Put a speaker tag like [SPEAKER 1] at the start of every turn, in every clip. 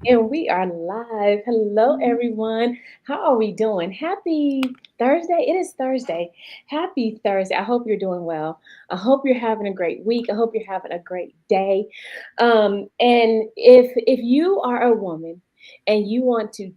[SPEAKER 1] And we are live. Hello, everyone. How are we doing? Happy Thursday. It is Thursday. Happy Thursday. I hope you're doing well. I hope you're having a great week. I hope you're having a great day. And if you are a woman and you want to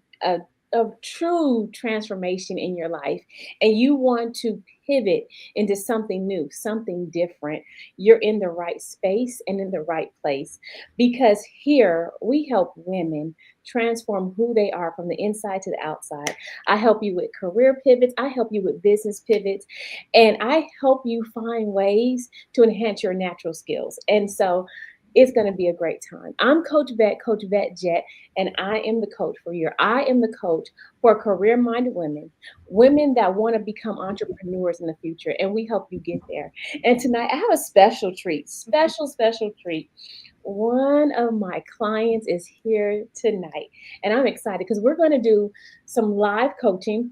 [SPEAKER 1] a true transformation in your life and you want to pivot into something new, something different, you're in the right space and in the right place because here we help women transform who they are from the inside to the outside. I help you with career pivots, I help you with business pivots, and I help you find ways to enhance your natural skills. And so it's going to be a great time. I'm Coach Vett, Coach Vett Jet, and I am the coach for you. I am the coach for career minded women, women that want to become entrepreneurs in the future, and we help you get there. And tonight I have a special treat, special treat. One of my clients is here tonight, and I'm excited because we're going to do some live coaching.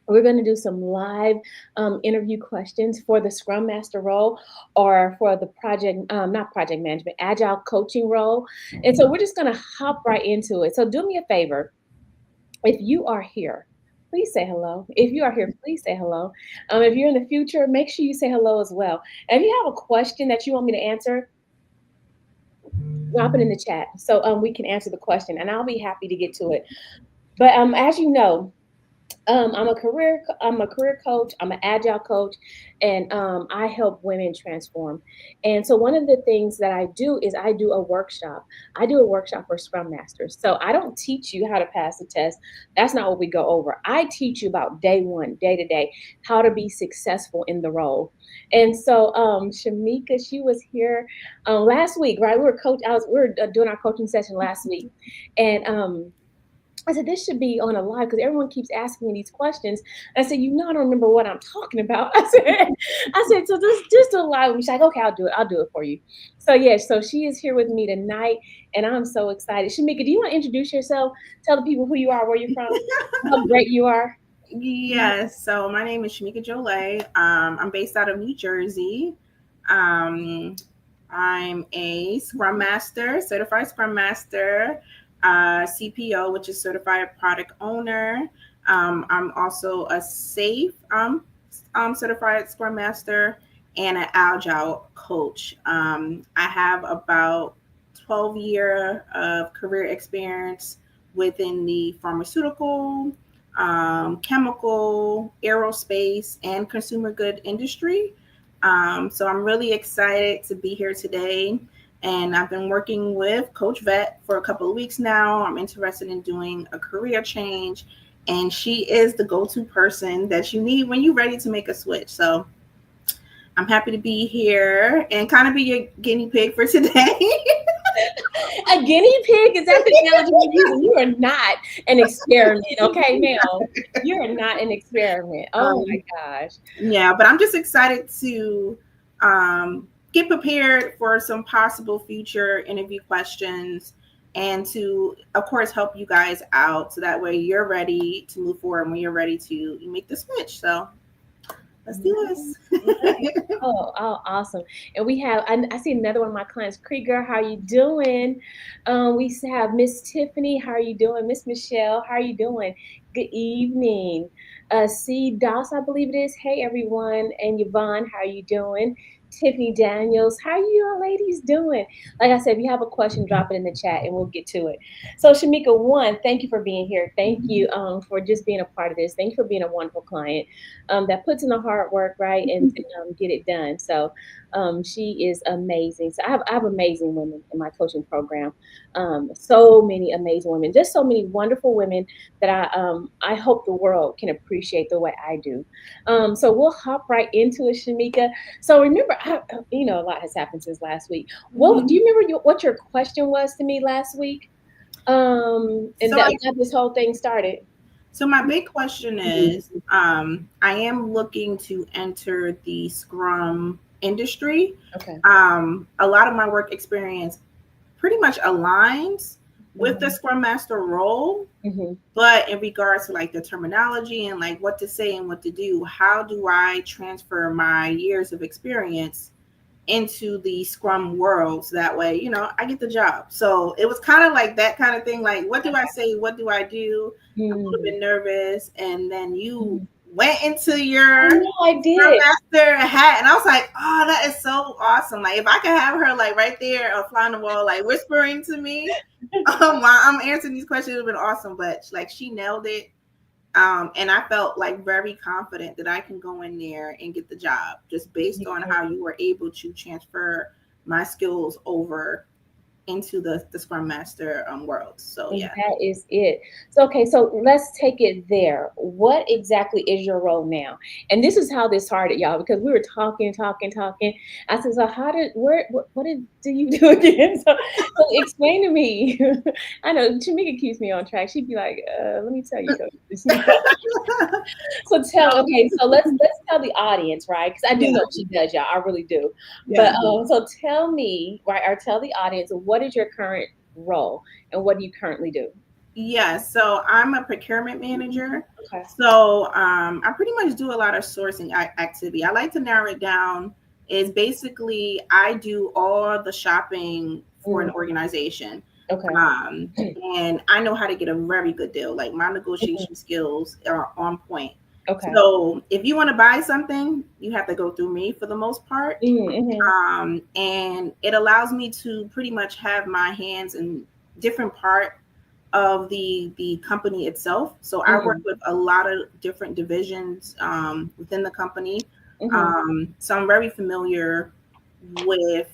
[SPEAKER 1] We're going to do some live interview questions for the Scrum Master role or for the not project management, Agile coaching role. And so we're just going to hop right into it. So do me a favor. If you are here, please say hello. If you are here, please say hello. If you're in the future, make sure you say hello as well. And if you have a question that you want me to answer, drop it in the chat so we can answer the question, and I'll be happy to get to it. But as you know, I'm a career coach. I'm an agile coach, and I help women transform. And so one of the things that I do is I do a workshop. I do a workshop for Scrum Masters. So I don't teach you how to pass the test. That's not what we go over. I teach you about day one, day to day, how to be successful in the role. And so Shamika, she was here last week, right? We were doing our coaching session last week, and I said, this should be on a live because everyone keeps asking me these questions. I said, I don't remember what I'm talking about. I said, so just do a live. She's like, okay, I'll do it. I'll do it for you. So yeah, so she is here with me tonight, and I'm so excited. Shamika, do you want to introduce yourself? Tell the people who you are, where you're from, how great you are.
[SPEAKER 2] Yes, so my name is Shamika Jolie. I'm based out of New Jersey. Um, I'm a Scrum Master, certified Scrum Master, CPO, which is certified product owner. I'm also a SAFe certified Scrum Master and an Agile coach. I have about 12-year of career experience within the pharmaceutical, chemical, aerospace, and consumer good industry. So I'm really excited to be here today. And I've been working with Coach Vett for a couple of weeks now. I'm interested in doing a career change, and she is the go-to person that you need when you're ready to make a switch. So I'm happy to be here and kind of be your guinea pig for today.
[SPEAKER 1] A guinea pig? Is that the analogy we're using? You are not an experiment, okay, ma'am? You are not an experiment. Oh my
[SPEAKER 2] um,
[SPEAKER 1] gosh.
[SPEAKER 2] Yeah, but I'm just excited to get prepared for some possible future interview questions and to, of course, help you guys out so that way you're ready to move forward when you're ready to make the switch. So let's do
[SPEAKER 1] Nice,
[SPEAKER 2] this.
[SPEAKER 1] nice. Oh, awesome. And we have, I see another one of my clients, Krieger, how are you doing? We have Miss Tiffany, how are you doing? Miss Michelle, how are you doing? Good evening. C. Doss, I believe it is. Hey, everyone. And Yvonne, how are you doing? Tiffany Daniels, how are you all ladies doing? Like I said, if you have a question, drop it in the chat and we'll get to it. So, Shamika, one, thank you for being here. Thank you for just being a part of this. Thank you for being a wonderful client that puts in the hard work, right, and to get it done. So she is amazing. So I have amazing women in my coaching program. So many amazing women, just so many wonderful women that I hope the world can appreciate the way I do. So we'll hop right into it, Shamika. So remember, a lot has happened since last week. Well, do you remember what your question was to me last week? And
[SPEAKER 2] so, I,
[SPEAKER 1] that got this whole thing started.
[SPEAKER 2] so my big question is, I am looking to enter the Scrum industry.
[SPEAKER 1] Okay.
[SPEAKER 2] A lot of my work experience pretty much aligns with the
[SPEAKER 1] Hmm.
[SPEAKER 2] Scrum Master role.
[SPEAKER 1] Hmm.
[SPEAKER 2] But in regards to like the terminology and like what to say and what to do, how do I transfer my years of experience into the Scrum world. So that way, I get the job. So it was kind of like that kind of thing. Like, what do I say? What do I do? I'm a little
[SPEAKER 1] Mm.
[SPEAKER 2] bit nervous. And then you
[SPEAKER 1] Mm.
[SPEAKER 2] went into
[SPEAKER 1] I
[SPEAKER 2] your
[SPEAKER 1] know I
[SPEAKER 2] Scrum
[SPEAKER 1] did.
[SPEAKER 2] Master hat. And I was like, oh, that is so awesome. Like, if I could have her like right there, a fly on the wall, like whispering to me while I'm answering these questions, it would have been awesome. But like, she nailed it. And I felt like very confident that I can go in there and get the job just based on how you were able to transfer my skills over into the Scrum Master world. So
[SPEAKER 1] And
[SPEAKER 2] yeah.
[SPEAKER 1] that is it. So, okay, so let's take it there. What exactly is your role now? And this is how this started, y'all, because we were talking, talking, talking. I said, so how did, what did do you do again? So explain to me. I know Tamika keeps me on track. She'd be like, let me tell you, Coach. So tell,
[SPEAKER 2] So
[SPEAKER 1] okay, so let's tell the audience, right? Because I do
[SPEAKER 2] yeah,
[SPEAKER 1] know what she does, y'all. I really do. But
[SPEAKER 2] yeah.
[SPEAKER 1] so tell me, right, or tell the audience, what is your current role and what do you currently do?
[SPEAKER 2] Yeah, so I'm a procurement manager.
[SPEAKER 1] Okay.
[SPEAKER 2] So I pretty much do a lot of sourcing activity. I like to narrow it down. Is basically I do all the shopping for an
[SPEAKER 1] Mm,
[SPEAKER 2] organization,
[SPEAKER 1] okay.
[SPEAKER 2] um, and I know how to get a very good deal. Like my
[SPEAKER 1] Mhm.
[SPEAKER 2] negotiation skills are on point.
[SPEAKER 1] Okay.
[SPEAKER 2] So if you want to buy something, you have to go through me for the most part,
[SPEAKER 1] Mm-hmm.
[SPEAKER 2] and it allows me to pretty much have my hands in different part of the company itself. So I work
[SPEAKER 1] Mm-hmm.
[SPEAKER 2] with a lot of different divisions within the company.
[SPEAKER 1] Mm-hmm.
[SPEAKER 2] So I'm very familiar with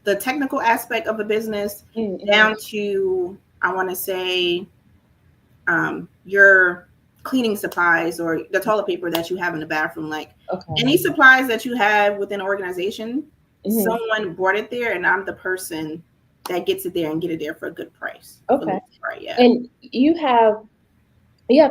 [SPEAKER 2] the technical aspect of the business
[SPEAKER 1] Mm-hmm.
[SPEAKER 2] down to, I want to say, your cleaning supplies or the toilet paper that you have in the bathroom. Like
[SPEAKER 1] Okay.
[SPEAKER 2] any supplies that you have within an organization,
[SPEAKER 1] Mm-hmm.
[SPEAKER 2] someone brought it there, and I'm the person that gets it there and get it there for a good price for the
[SPEAKER 1] Okay.
[SPEAKER 2] most part. Yeah.
[SPEAKER 1] And you have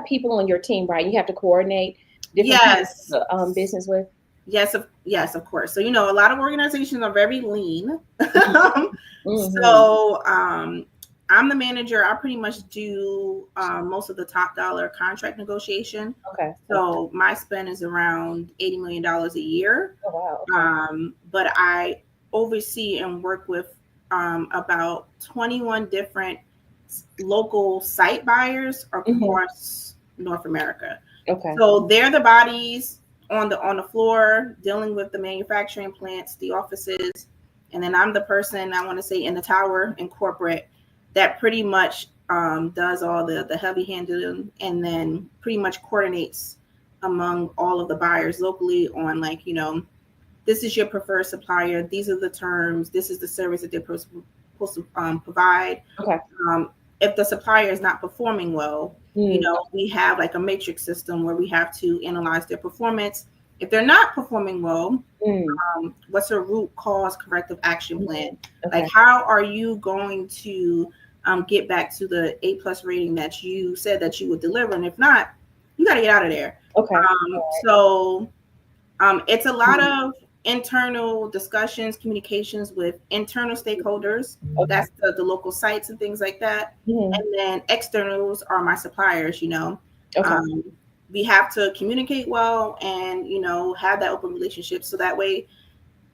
[SPEAKER 1] people on your team, right? You have to coordinate different people
[SPEAKER 2] Yes.
[SPEAKER 1] to business with.
[SPEAKER 2] Yes, of course. So a lot of organizations are very lean.
[SPEAKER 1] Mm-hmm.
[SPEAKER 2] So I'm the manager. I pretty much do most of the top dollar contract negotiation.
[SPEAKER 1] Okay. Okay.
[SPEAKER 2] So my spend is around $80 million a year.
[SPEAKER 1] Oh wow. Okay.
[SPEAKER 2] But I oversee and work with about 21 different local site buyers
[SPEAKER 1] Mm-hmm.
[SPEAKER 2] across North America.
[SPEAKER 1] Okay.
[SPEAKER 2] So they're the bodies on the floor dealing with the manufacturing plants, the offices, and then I'm the person, I want to say, in the tower in corporate that pretty much does all the heavy handling and then pretty much coordinates among all of the buyers locally on, like, this is your preferred supplier, these are the terms, this is the service that they're supposed to provide.
[SPEAKER 1] Okay.
[SPEAKER 2] um, if the supplier is not performing well,
[SPEAKER 1] Mm,
[SPEAKER 2] we have like a matrix system where we have to analyze their performance. If they're not performing well,
[SPEAKER 1] mm,
[SPEAKER 2] what's a root cause corrective action plan?
[SPEAKER 1] mm.
[SPEAKER 2] Like,
[SPEAKER 1] Okay.
[SPEAKER 2] how are you going to get back to the A+ rating that you said that you would deliver? And if not, you got to get out of there.
[SPEAKER 1] Okay.
[SPEAKER 2] So it's a lot
[SPEAKER 1] Mm,
[SPEAKER 2] of internal discussions, communications with internal stakeholders.
[SPEAKER 1] okay.
[SPEAKER 2] That's the local sites and things like that.
[SPEAKER 1] Mm,
[SPEAKER 2] And then externals are my suppliers.
[SPEAKER 1] okay.
[SPEAKER 2] Um, we have to communicate well and, have that open relationship so that way,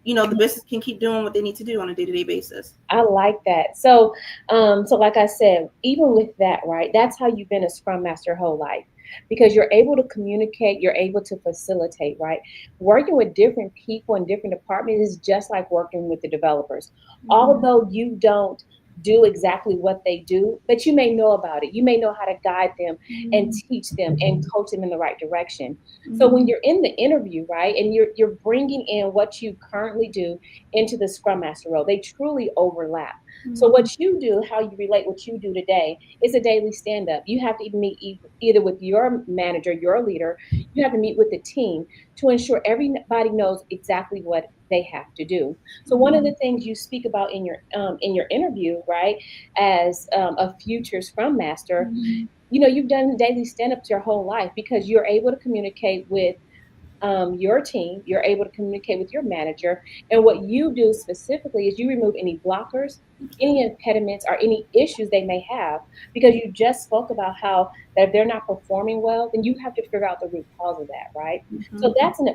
[SPEAKER 2] the business can keep doing what they need to do on a day-to-day basis.
[SPEAKER 1] I like that. So like I said, even with that, right? That's how you've been a Scrum Master your whole life, because you're able to communicate, you're able to facilitate, right? Working with different people in different departments is just like working with the developers.
[SPEAKER 2] Mhm.
[SPEAKER 1] Although you don't do exactly what they do, but you may know about it. You may know how to guide them and
[SPEAKER 2] Mhm.
[SPEAKER 1] teach them and coach them in the right direction. So when
[SPEAKER 2] Mhm.
[SPEAKER 1] you're in the interview, right, and you're bringing in what you currently do into the Scrum Master role. They truly overlap. So what
[SPEAKER 2] Mhm.
[SPEAKER 1] you do, how you relate what you do today, is a daily stand up. You have to meet either with your manager, your leader. You have to meet with the team to ensure everybody knows exactly what they have to do. So one of
[SPEAKER 2] Mhm.
[SPEAKER 1] the things you speak about in your interview, right, as a future Scrum Master,
[SPEAKER 2] Mhm.
[SPEAKER 1] you've done daily stand ups your whole life because you're able to communicate with your team, you're able to communicate with your manager. And what you do specifically is you remove any blockers, any impediments, or any issues they may have, because you just spoke about how that if they're not performing well, then you have to figure out the root cause of that, right? So
[SPEAKER 2] Mhm.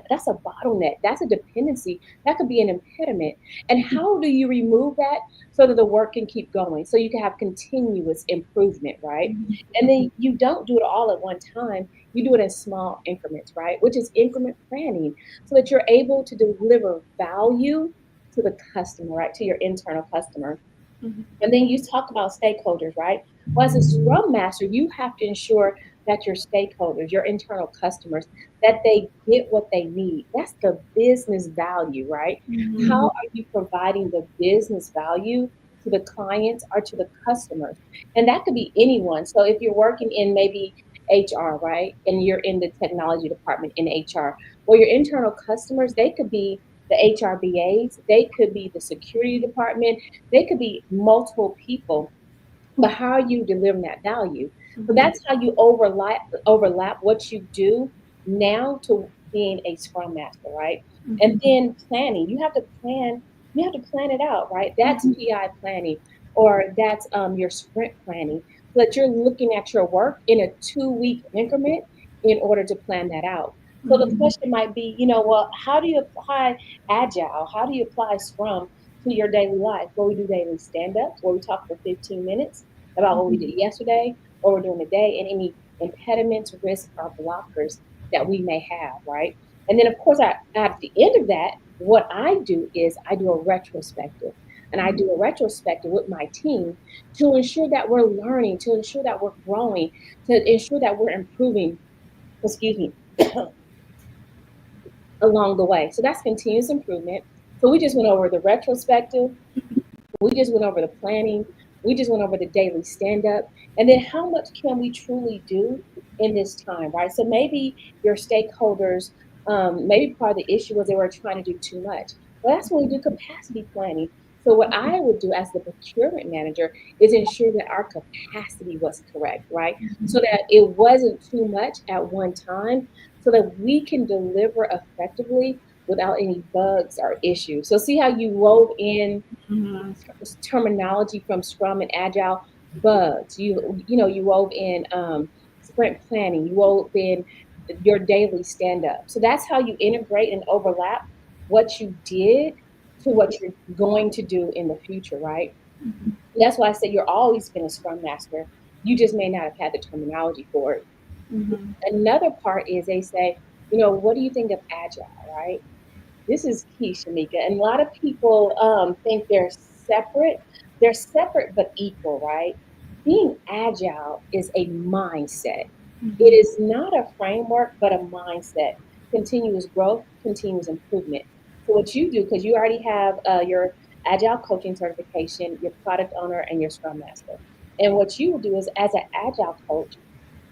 [SPEAKER 1] that's a bottleneck. That's a dependency. That could be an impediment. And how do you remove that so that the work can keep going? So you can have continuous improvement, right?
[SPEAKER 2] Mhm.
[SPEAKER 1] And then you don't do it all at one time. You do it in small increments, right? Which is increment planning, so that you're able to deliver value to the customer, right? To your internal customer.
[SPEAKER 2] Mhm.
[SPEAKER 1] And then you talk about stakeholders, right? Well, as a Scrum Master, you have to ensure that your stakeholders, your internal customers, that they get what they need. That's the business value, right? How
[SPEAKER 2] Mhm.
[SPEAKER 1] are you providing the business value to the clients or to the customers? And that could be anyone. So if you're working in maybe HR, right? And you're in the technology department in HR, well, your internal customers, they could be the HRBAs, they could be the security department, they could be multiple people, but how are you delivering that value? So
[SPEAKER 2] Mhm.
[SPEAKER 1] that's how you overlap what you do now to being a scrum master, right? And
[SPEAKER 2] Mhm.
[SPEAKER 1] then planning. You have to plan it out, right? That's
[SPEAKER 2] Mhm.
[SPEAKER 1] PI planning, or that's your sprint planning. So that you're looking at your work in a 2 week increment in order to plan that out. So the
[SPEAKER 2] Mhm.
[SPEAKER 1] question might be, well, how do you apply agile? How do you apply scrum to your daily life? Well, we do daily stand-ups where we talk for 15 minutes about what we
[SPEAKER 2] Mhm.
[SPEAKER 1] did yesterday, what we're doing today, and any impediments, risks, or blockers that we may have, right? And then, of course, at the end of that, what I do is I do a retrospective. And I do a retrospective with my team to ensure that we're learning, to ensure that we're growing, to ensure that we're improving, excuse me, along the way. So that's continuous improvement. So we just went over the retrospective, we just went over the planning. We just went over the daily stand up. And then how much can we truly do in this time, right? So maybe your stakeholders, maybe part of the issue was they were trying to do too much. Well, that's when we do capacity planning. So what I would do as the procurement manager is ensure that our capacity was correct, right? So that it wasn't too much at one time, so that we can deliver effectively without any bugs or issues. So see how you wove in
[SPEAKER 2] Mhm.
[SPEAKER 1] terminology from Scrum and Agile, bugs. You wove in sprint planning. You wove in your daily stand up. So that's how you integrate and overlap what you did to what you're going to do in the future, right? That's why I say you're always been a Scrum Master. You just may not have had the terminology for it.
[SPEAKER 2] Mhm.
[SPEAKER 1] Another part is they say, what do you think of Agile, right? This is key, Shamika. And a lot of people think they're separate. They're separate but equal, right? Being agile is a mindset. It
[SPEAKER 2] Mhm.
[SPEAKER 1] is not a framework, but a mindset. Continuous growth, continuous improvement. So what you do, because you already have your agile coaching certification, your product owner, and your scrum master. And what you will do is, as an agile coach,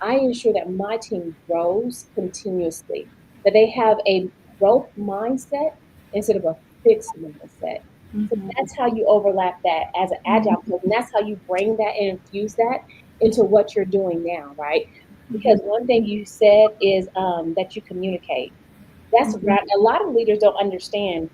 [SPEAKER 1] I ensure that my team grows continuously, that they have a growth mindset instead of a fixed mindset. So
[SPEAKER 2] Mhm.
[SPEAKER 1] that's how you overlap that as an agile
[SPEAKER 2] Mhm.
[SPEAKER 1] coach. And that's how you bring that and infuse that into what you're doing now, right?
[SPEAKER 2] Mhm.
[SPEAKER 1] Because one thing you said is that you communicate.
[SPEAKER 2] Mhm.
[SPEAKER 1] A lot of leaders don't understand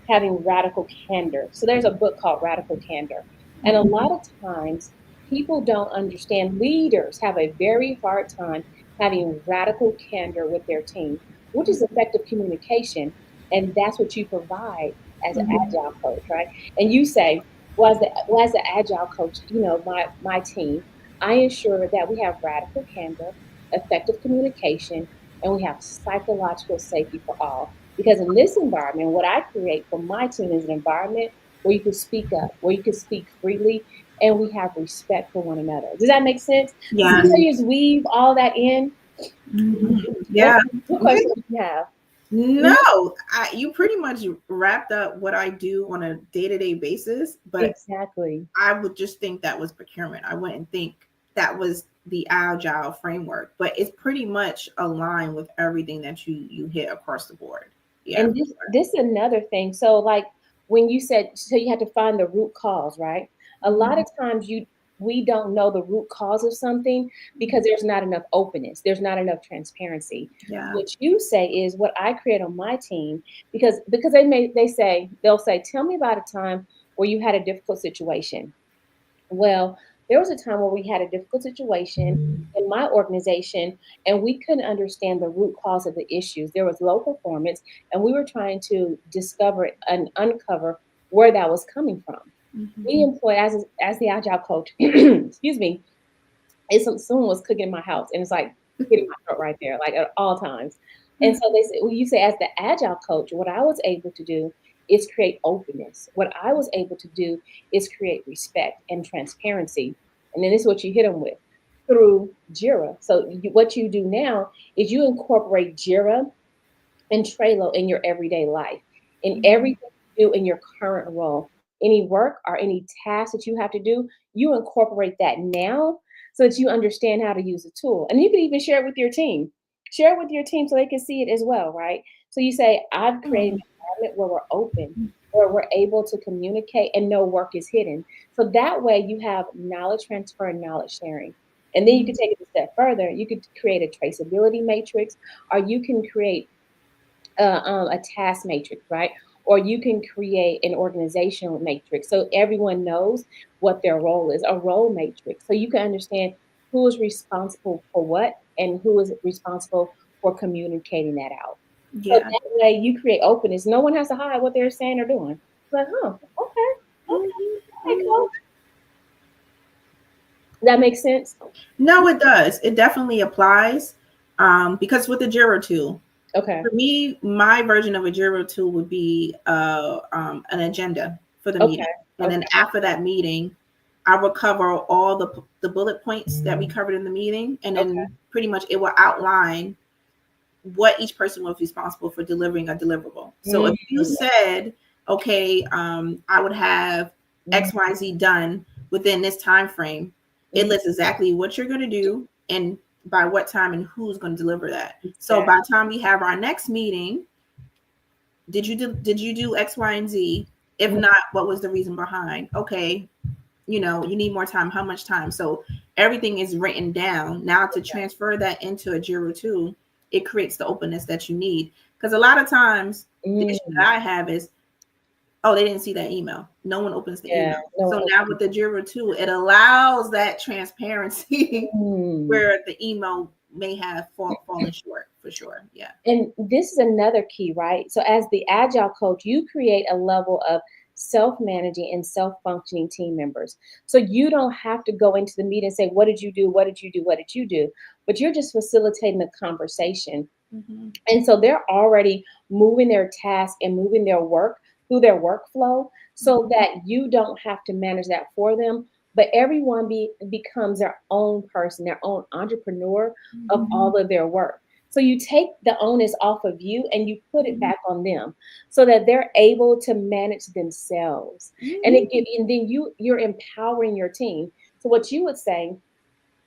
[SPEAKER 1] having radical candor. So there's a book called Radical Candor. And a lot of times people don't understand, leaders have a very hard time having radical candor with their team, which is effective communication. And that's what you provide as an
[SPEAKER 2] Mhm.
[SPEAKER 1] agile coach, right? And you say, as the agile coach, my team, I ensure that we have radical candor, effective communication, and we have psychological safety for all. Because in this environment, what I create for my team is an environment where you can speak up, where you can speak freely, and we have respect for one another. Does that make sense? So see
[SPEAKER 2] Yes.
[SPEAKER 1] how you just weave all that in?
[SPEAKER 2] Mhm.
[SPEAKER 1] What,
[SPEAKER 2] Yeah.
[SPEAKER 1] what questions do you have? Mhm.
[SPEAKER 2] No, you pretty much wrapped up what I do on a day-to-day basis, but
[SPEAKER 1] Exactly.
[SPEAKER 2] I would just think that was procurement. I wouldn't think that was the agile framework, but it's pretty much aligned with everything that you hit across the board. Yeah.
[SPEAKER 1] And this is another thing. So like when you said, so you had to find the root cause, right? A lot
[SPEAKER 2] Mhm.
[SPEAKER 1] of times we don't know the root cause of something because there's not enough openness, there's not enough transparency.
[SPEAKER 2] Yeah.
[SPEAKER 1] What you say is what I create on my team, because they'll say, tell me about a time where you had a difficult situation. Well, There was a time where we had a difficult situation in my organization and we couldn't understand the root cause of the issues. There was low performance and we were trying to discover and uncover where that was coming from. We
[SPEAKER 2] Mhm.
[SPEAKER 1] employ as the agile coach, excuse me, someone was cooking in my house and it's like hitting my throat right there, like at all times. And so they said, well, you say as the agile coach, what I was able to do is create openness. What I was able to do is create respect and transparency. And then this is what you hit them with through Jira. So what you do now is you incorporate Jira and Trello in your everyday life, in
[SPEAKER 2] Mhm.
[SPEAKER 1] everything you do in your current role. Any work or any task that you have to do, you incorporate that now so that you understand how to use the tool. And you can even share it with your team. Share it with your team so they can see it as well, right? So you say, I've created
[SPEAKER 2] Mhm.
[SPEAKER 1] an environment where we're open, where we're able to communicate and no work is hidden. So that way you have knowledge transfer and knowledge sharing. And then you can
[SPEAKER 2] Mhm.
[SPEAKER 1] take it a step further. You could create a traceability matrix, or you can create a task matrix, right? Or you can create an organizational matrix so everyone knows what their role is, a role matrix. So you can understand who is responsible for what and who is responsible for communicating that out. So
[SPEAKER 2] Yeah.
[SPEAKER 1] that way you create openness. No one has to hide what they're saying or doing. It's like, huh, okay,
[SPEAKER 2] Mhm.
[SPEAKER 1] okay,
[SPEAKER 2] Mhm.
[SPEAKER 1] cool. That makes sense?
[SPEAKER 2] No, it does. It definitely applies. Because with the Jira tool,
[SPEAKER 1] Okay,
[SPEAKER 2] for me, my version of a Jira tool would be an agenda for the
[SPEAKER 1] okay,
[SPEAKER 2] meeting, and then
[SPEAKER 1] okay,
[SPEAKER 2] after that meeting, I will cover all the bullet points that we covered in the meeting, and
[SPEAKER 1] okay.
[SPEAKER 2] then pretty much it will outline what each person was responsible for delivering a deliverable. So if you
[SPEAKER 1] Mm,
[SPEAKER 2] said, okay, I would have
[SPEAKER 1] mm,
[SPEAKER 2] XYZ done within this time frame, it
[SPEAKER 1] mm,
[SPEAKER 2] lists exactly what you're going to do and by what time and who's going to deliver that. So
[SPEAKER 1] exactly.
[SPEAKER 2] by the time we have our next meeting, did you do X, Y, and Z? If
[SPEAKER 1] Mm,
[SPEAKER 2] not, what was the reason behind? Okay, you need more time. How much time? So everything is written down. Now to transfer that into a Jira tool, it creates the openness that you need. Because a lot of times the issue
[SPEAKER 1] mm,
[SPEAKER 2] that I have is, oh, they didn't see that email. No one opens the
[SPEAKER 1] yeah,
[SPEAKER 2] email. So
[SPEAKER 1] no.
[SPEAKER 2] now with the Jira tool, it allows that transparency
[SPEAKER 1] Mm.
[SPEAKER 2] where the email may have fallen short for sure. Yeah.
[SPEAKER 1] And this is another key, right? So, as the agile coach, you create a level of self managing and self functioning team members. So, you don't have to go into the meeting and say, what did you do? What did you do? What did you do? But you're just facilitating the conversation.
[SPEAKER 2] Hmm.
[SPEAKER 1] And so they're already moving their task and moving their work through their workflow so
[SPEAKER 2] Hmm.
[SPEAKER 1] that you don't have to manage that for them. But everyone becomes their own person, their own entrepreneur of
[SPEAKER 2] Hmm.
[SPEAKER 1] all of their work. So you take the onus off of you and you put it
[SPEAKER 2] Hmm.
[SPEAKER 1] back on them so that they're able to manage themselves. And
[SPEAKER 2] Hmm.
[SPEAKER 1] and then you're empowering your team. So what you would say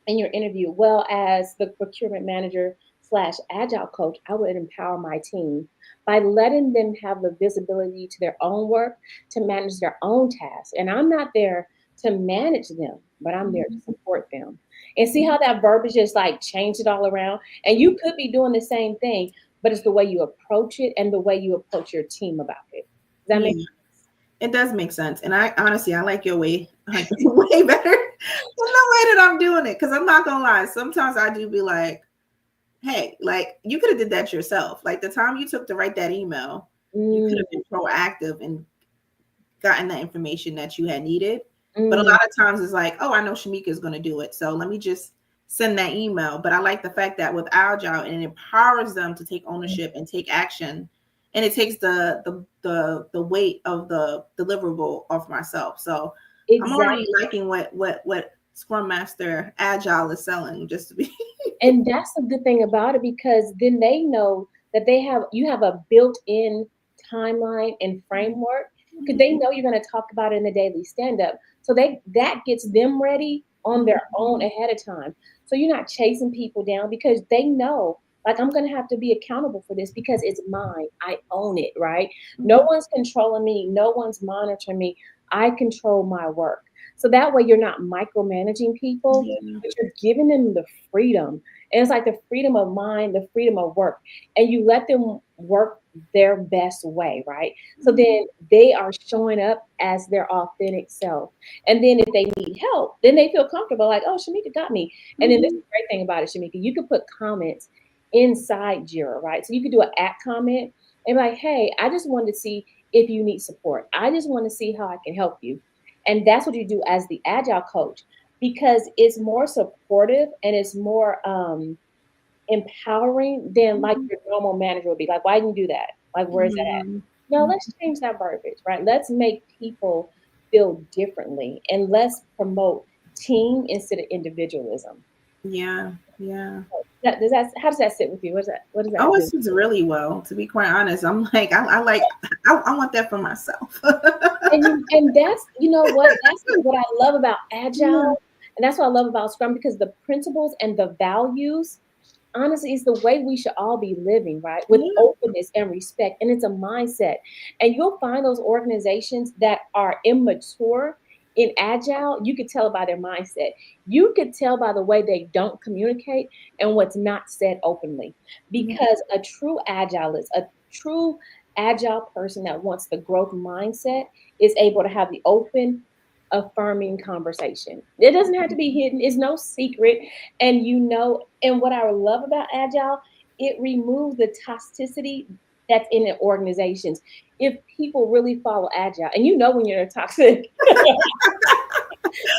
[SPEAKER 1] in your interview, well, as the procurement manager slash agile coach, I would empower my team by letting them have the visibility to their own work, to manage their own tasks. And I'm not there to manage them, but I'm there to support them. And see how that verbiage just like changed it all around. And you could be doing the same thing, but it's the way you approach it and the way you approach your team about it. Does that make
[SPEAKER 2] Yeah. It does make sense, and I honestly I like your way way better than the way that I'm doing it. Because I'm not gonna lie, sometimes I do be like, "Hey, like you could have did that yourself. Like the time you took to write that email, you could
[SPEAKER 1] mm,
[SPEAKER 2] have been proactive and gotten the information that you had needed." But a
[SPEAKER 1] mm,
[SPEAKER 2] lot of times it's like, "Oh, I know Shamika is gonna do it, so let me just send that email." But I like the fact that with Agile, it empowers them to take ownership and take action, and it takes the weight of the deliverable off myself. So I'm already
[SPEAKER 1] exactly.
[SPEAKER 2] liking what Scrum Master Agile is selling. Just to be,
[SPEAKER 1] And that's the good thing about it because then they know that you have a built-in timeline and framework because they know you're going to talk about it in the daily stand-up. So that gets them ready on their own ahead of time. So you're not chasing people down because they know like I'm going to have to be accountable for this because it's mine. I own it, right? No one's controlling me, no one's monitoring me. I control my work. So that way you're not micromanaging people,
[SPEAKER 2] Yeah.
[SPEAKER 1] but you're giving them the freedom. And it's like the freedom of mind, the freedom of work, and you let them work their best way, right? So then they are showing up as their authentic self. And then if they need help, then they feel comfortable, like, oh, Shamika got me. And then this is
[SPEAKER 2] Mhm.
[SPEAKER 1] the great thing about it, Shamika, you could put comments inside Jira, right? So you could do an at comment and be like, hey, I just wanted to see if you need support. I just want to see how I can help you. And that's what you do as the agile coach, because it's more supportive and it's more empowering than like
[SPEAKER 2] Mhm.
[SPEAKER 1] your normal manager would be. Like, why didn't you do that? Like, where's that at?
[SPEAKER 2] Mhm.
[SPEAKER 1] No,
[SPEAKER 2] Mhm.
[SPEAKER 1] let's change that verbiage, right? Let's make people feel differently and let's promote team instead of individualism.
[SPEAKER 2] Yeah. Yeah.
[SPEAKER 1] How does that sit with you? What does that
[SPEAKER 2] Oh, it
[SPEAKER 1] do?
[SPEAKER 2] suits really well. To be quite honest, I'm like, I want that for myself.
[SPEAKER 1] And that's, you know what, that's what I love about
[SPEAKER 2] Yeah.
[SPEAKER 1] agile, and that's what I love about Scrum, because the principles and the values, honestly, is the way we should all be living, right? With
[SPEAKER 2] Yeah.
[SPEAKER 1] openness and respect. And it's a mindset. And you'll find those organizations that are immature in agile, you could tell by their mindset. You could tell by the way they don't communicate and what's not said openly.
[SPEAKER 2] Yeah.
[SPEAKER 1] Because a true agilist, a true agile person that wants the growth mindset is able to have the open, affirming conversation. It doesn't have to be hidden, it's no secret. And and what I love about agile, it removes the toxicity that's in the organizations. If people really follow agile, and when you're in a toxic,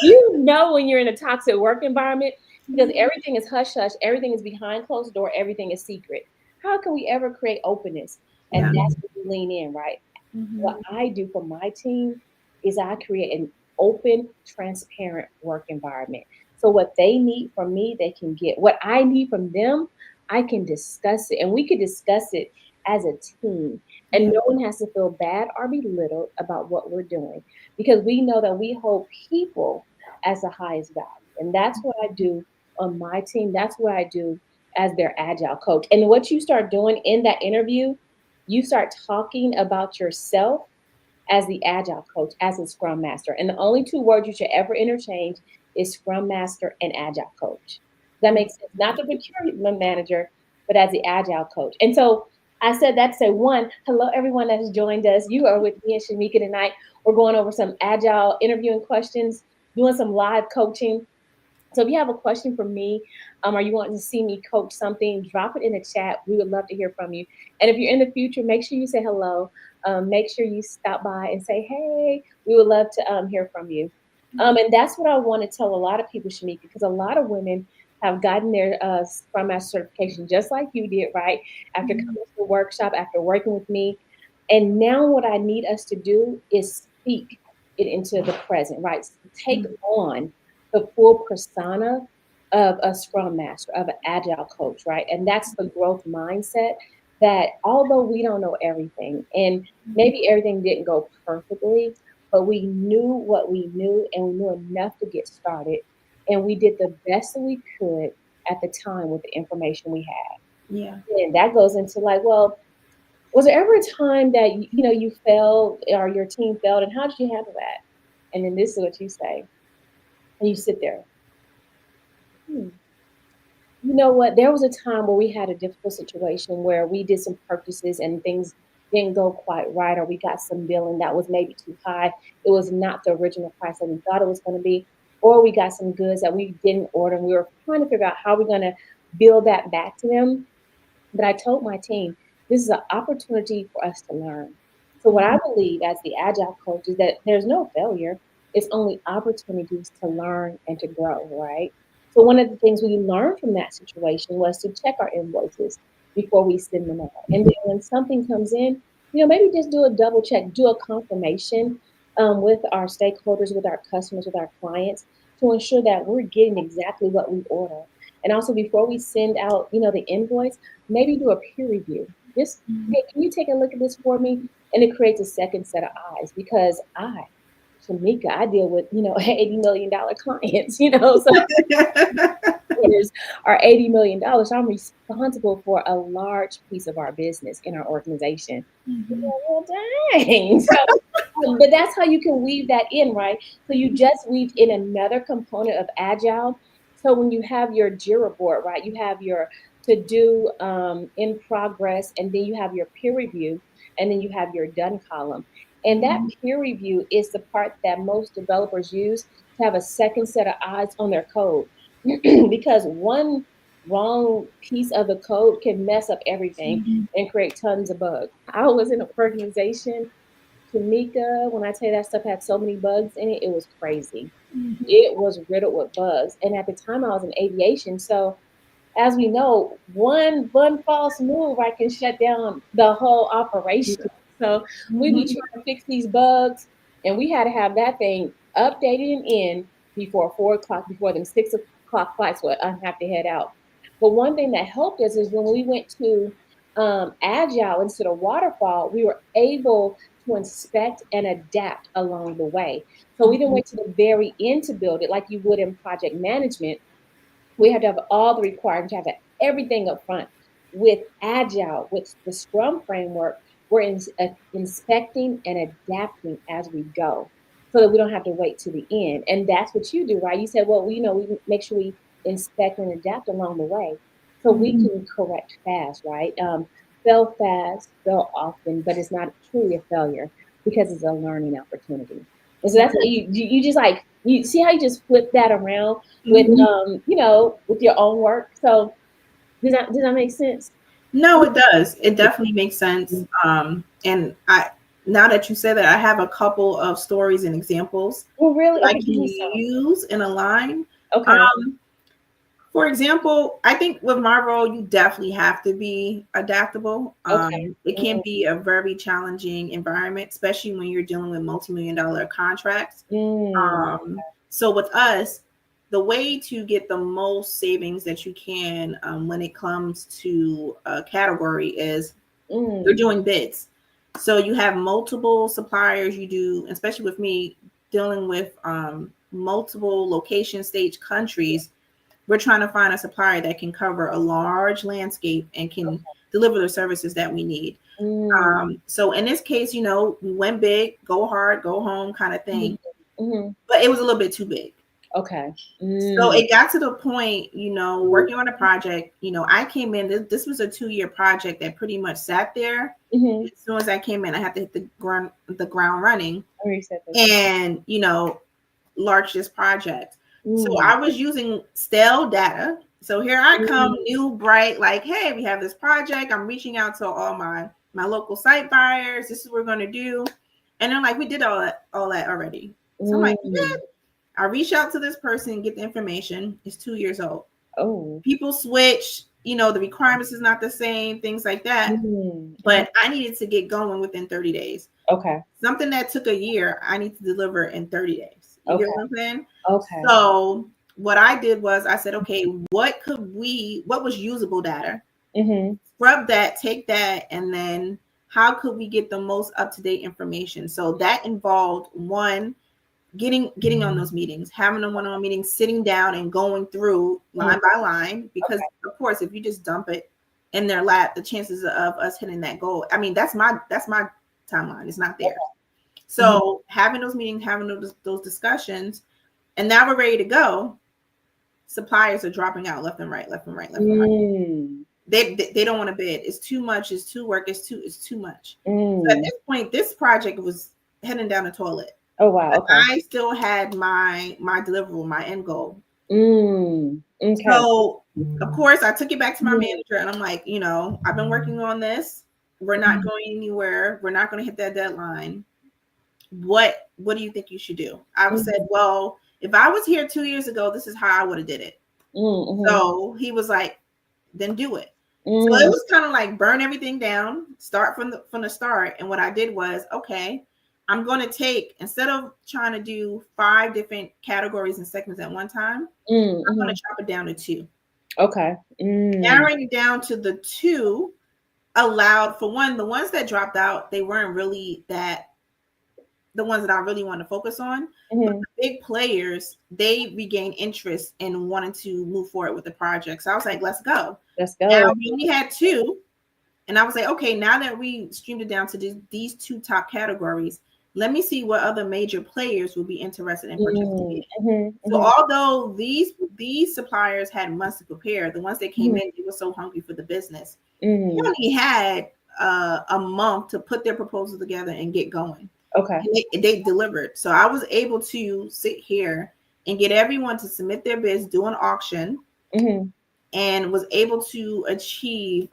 [SPEAKER 1] when you're in a toxic work environment, because
[SPEAKER 2] Mhm.
[SPEAKER 1] everything is hush hush, everything is behind closed door, everything is secret. How can we ever create openness? And
[SPEAKER 2] Yeah.
[SPEAKER 1] that's what we lean in, right? What
[SPEAKER 2] Mhm.
[SPEAKER 1] I do for my team is I create an open, transparent work environment. So what they need from me, they can get. What I need from them, I can discuss it. And we could discuss it as a team. And
[SPEAKER 2] Yeah.
[SPEAKER 1] no one has to feel bad or belittled about what we're doing, because we know that we hold people as the highest value. And that's what I do on my team. That's what I do as their agile coach. And what you start doing in that interview, you start talking about yourself as the agile coach, as a scrum master. And the only two words you should ever interchange is scrum master and agile coach. Does that make sense? Not the procurement manager, but as the agile coach. And so I said that to say, one, hello, everyone that has joined us. You are with me and Shamika tonight. We're going over some agile interviewing questions, doing some live coaching. So if you have a question for me, or you want to see me coach something, drop it in the chat. We would love to hear from you. And if you're in the future, make sure you say hello. Make sure you stop by and say, hey, we would love to hear from you. And that's what I want to tell a lot of people, Shamika, because a lot of women have gotten their Scrum Master certification just like you did, right? After
[SPEAKER 2] Mhm.
[SPEAKER 1] coming to the workshop, after working with me. And now what I need us to do is speak it into the present, right? Take
[SPEAKER 2] Mhm.
[SPEAKER 1] on the full persona of a scrum master, of an agile coach, right? And that's the growth mindset, that although we don't know everything and maybe everything didn't go perfectly, but we knew what we knew and we knew enough to get started. And we did the best that we could at the time with the information we
[SPEAKER 2] Yeah.
[SPEAKER 1] had. And that goes into like, well, was there ever a time that you failed or your team failed, and how did you handle that? And then this is what you say, and you sit there. Hmm. You know what? There was a time where we had a difficult situation where we did some purchases and things didn't go quite right, or we got some billing that was maybe too high. It was not the original price that we thought it was going to be, or we got some goods that we didn't order, and we were trying to figure out how we're going to bill that back to them. But I told my team, this is an opportunity for us to learn. So, what I believe as the agile coach is that there's no failure, it's only opportunities to learn and to grow, right? So, one of the things we learned from that situation was to check our invoices before we send them out. And then when something comes in, maybe just do a double check, do a confirmation with our stakeholders, with our customers, with our clients to ensure that we're getting exactly what we order. And also, before we send out, the invoice, maybe do a peer review. Just,
[SPEAKER 2] Mhm.
[SPEAKER 1] hey, can you take a look at this for me? And it creates a second set of eyes, because Shamika, I deal with, $80 million clients, so orders are $80 million. So I'm responsible for a large piece of our business in our organization.
[SPEAKER 2] Mhm.
[SPEAKER 1] Well, dang. So But that's how you can weave that in, right? So you just weaved in another component of Agile. So when you have your Jira board, right, you have your to do in progress, and then you have your peer review, and then you have your done column. And that peer review is the part that most developers use to have a second set of eyes on their code. Because one wrong piece of the code can mess up everything and create tons of bugs. I was in an organization, Tamika, when I tell you that stuff had so many bugs in it, it was crazy. It was riddled with bugs. And at the time I was in aviation. So as we know, one false move, I can shut down the whole operation. So we be trying to fix these bugs, and we had to have that thing updated and in before 4 o'clock, before them 6 o'clock flights would have to head out. But one thing that helped us is when we went to Agile instead of waterfall, we were able to inspect and adapt along the way. So we didn't wait to the very end to build it like you would in project management. We have to have all the requirements, to have everything up front. With Agile, with the Scrum framework, we're inspecting and adapting as we go, so that we don't have to wait to the end. And that's what you do, right? You said, well, we make sure we inspect and adapt along the way, so we can correct fast, right? Fail fast, fail often, but it's not truly a failure because it's a learning opportunity. And so that's how you just like you see how you just flip that around with with your own work. So does that make sense?
[SPEAKER 2] No, it does. It definitely makes sense. And I now that you said that, I have a couple of stories and examples
[SPEAKER 1] Well, really?
[SPEAKER 2] that I
[SPEAKER 1] Okay, give
[SPEAKER 2] can
[SPEAKER 1] me some.
[SPEAKER 2] use and align.
[SPEAKER 1] Okay.
[SPEAKER 2] Um, for example, I think with my role, you definitely have to be adaptable.
[SPEAKER 1] Okay.
[SPEAKER 2] It can be a very challenging environment, especially when you're dealing with multi-million-dollar contracts.
[SPEAKER 1] Mm,
[SPEAKER 2] So with us, the way to get the most savings that you can when it comes to a category is you're
[SPEAKER 1] mm,
[SPEAKER 2] doing bids. So you have multiple suppliers. You do, especially with me dealing with multiple location, stage, countries. We're trying to find a supplier that can cover a large landscape and can deliver the services that we need.
[SPEAKER 1] mm,
[SPEAKER 2] So in this case, we went big, go hard, go home kind of
[SPEAKER 1] mm,
[SPEAKER 2] thing,
[SPEAKER 1] mm.
[SPEAKER 2] but it was a little bit too big.
[SPEAKER 1] Okay.
[SPEAKER 2] So
[SPEAKER 1] Mm,
[SPEAKER 2] it got to the point, working on a project, I came in, this was a 2-year project that pretty much sat there.
[SPEAKER 1] mm-hmm.
[SPEAKER 2] As soon as I came in, I had to hit the ground running
[SPEAKER 1] I already said this.
[SPEAKER 2] and, launch this project. So
[SPEAKER 1] Mm,
[SPEAKER 2] I was using stale data. So here I come,
[SPEAKER 1] mm,
[SPEAKER 2] new, bright, like, hey, we have this project. I'm reaching out to all my local site buyers. This is what we're going to do. And they're like, we did all that already. So I'm like,
[SPEAKER 1] mm.
[SPEAKER 2] I reach out to this person, get the information. It's 2 years old.
[SPEAKER 1] Oh.
[SPEAKER 2] People switch, the requirements is not the same, things like that.
[SPEAKER 1] Mm, mhm.
[SPEAKER 2] But I needed to get going within 30 days.
[SPEAKER 1] Okay.
[SPEAKER 2] Something that took a year, I need to deliver in 30 days. You get
[SPEAKER 1] Okay.
[SPEAKER 2] what I'm saying?
[SPEAKER 1] Okay.
[SPEAKER 2] So what I did was I said, okay, what was usable data?
[SPEAKER 1] Mm-hmm.
[SPEAKER 2] Scrub that, take that, and then how could we get the most up-to-date information? So that involved one, getting on those meetings, having a one-on-one meeting, sitting down and going through
[SPEAKER 1] Mm.
[SPEAKER 2] line by line, because
[SPEAKER 1] Okay.
[SPEAKER 2] of course if you just dump it in their lap, the chances of us hitting that goal, I mean, that's my timeline, it's not theirs.
[SPEAKER 1] Mm-hmm.
[SPEAKER 2] So having those meetings, having those discussions, and now we're ready to go. Suppliers are dropping out left and right, left and right, left and right.
[SPEAKER 1] Mm,
[SPEAKER 2] They don't want to bid. It's too much. It's too work. It's too much. So at
[SPEAKER 1] mm.
[SPEAKER 2] this point, this project was heading down the toilet.
[SPEAKER 1] Oh wow.
[SPEAKER 2] But
[SPEAKER 1] Okay.
[SPEAKER 2] I still had my deliverable, my end goal.
[SPEAKER 1] Okay.
[SPEAKER 2] So of course, I took it back to my
[SPEAKER 1] Mm,
[SPEAKER 2] manager, and I'm like, I've been working on this. We're not going anywhere. We're not going to hit that deadline. What do you think you should do? I said,
[SPEAKER 1] mm,
[SPEAKER 2] well, if I was here 2 years ago, this is how I would have did it.
[SPEAKER 1] mm,
[SPEAKER 2] So he was like, then do it. So it
[SPEAKER 1] mm,
[SPEAKER 2] was kind of like burn everything down, start from the start. And what I did was, okay, I'm going to take, instead of trying to do 5 different categories and segments at one time, I'm going
[SPEAKER 1] mm.
[SPEAKER 2] to chop it down to 2.
[SPEAKER 1] Okay. Mm,
[SPEAKER 2] Narrowing it down to the 2 allowed for one, the ones that dropped out, they weren't really the ones that I really want to focus on. But
[SPEAKER 1] mm.
[SPEAKER 2] the big players, they regained interest in wanting to move forward with the project. So I was like, let's go.
[SPEAKER 1] Let's
[SPEAKER 2] Now
[SPEAKER 1] go.
[SPEAKER 2] we only had 2. And I was like, okay, now that we streamed it down to these 2 top categories, let me see what other major players will be interested in
[SPEAKER 1] Mm,
[SPEAKER 2] participating.
[SPEAKER 1] mhm,
[SPEAKER 2] So
[SPEAKER 1] mhm,
[SPEAKER 2] although these suppliers had months to prepare, the ones that came
[SPEAKER 1] mhm,
[SPEAKER 2] in, they were so hungry for the business. They
[SPEAKER 1] mm.
[SPEAKER 2] only had a month to put their proposal together and get going.
[SPEAKER 1] Okay.
[SPEAKER 2] And they delivered. So I was able to sit here and get everyone to submit their bids, do an auction,
[SPEAKER 1] Mhm.
[SPEAKER 2] and was able to achieve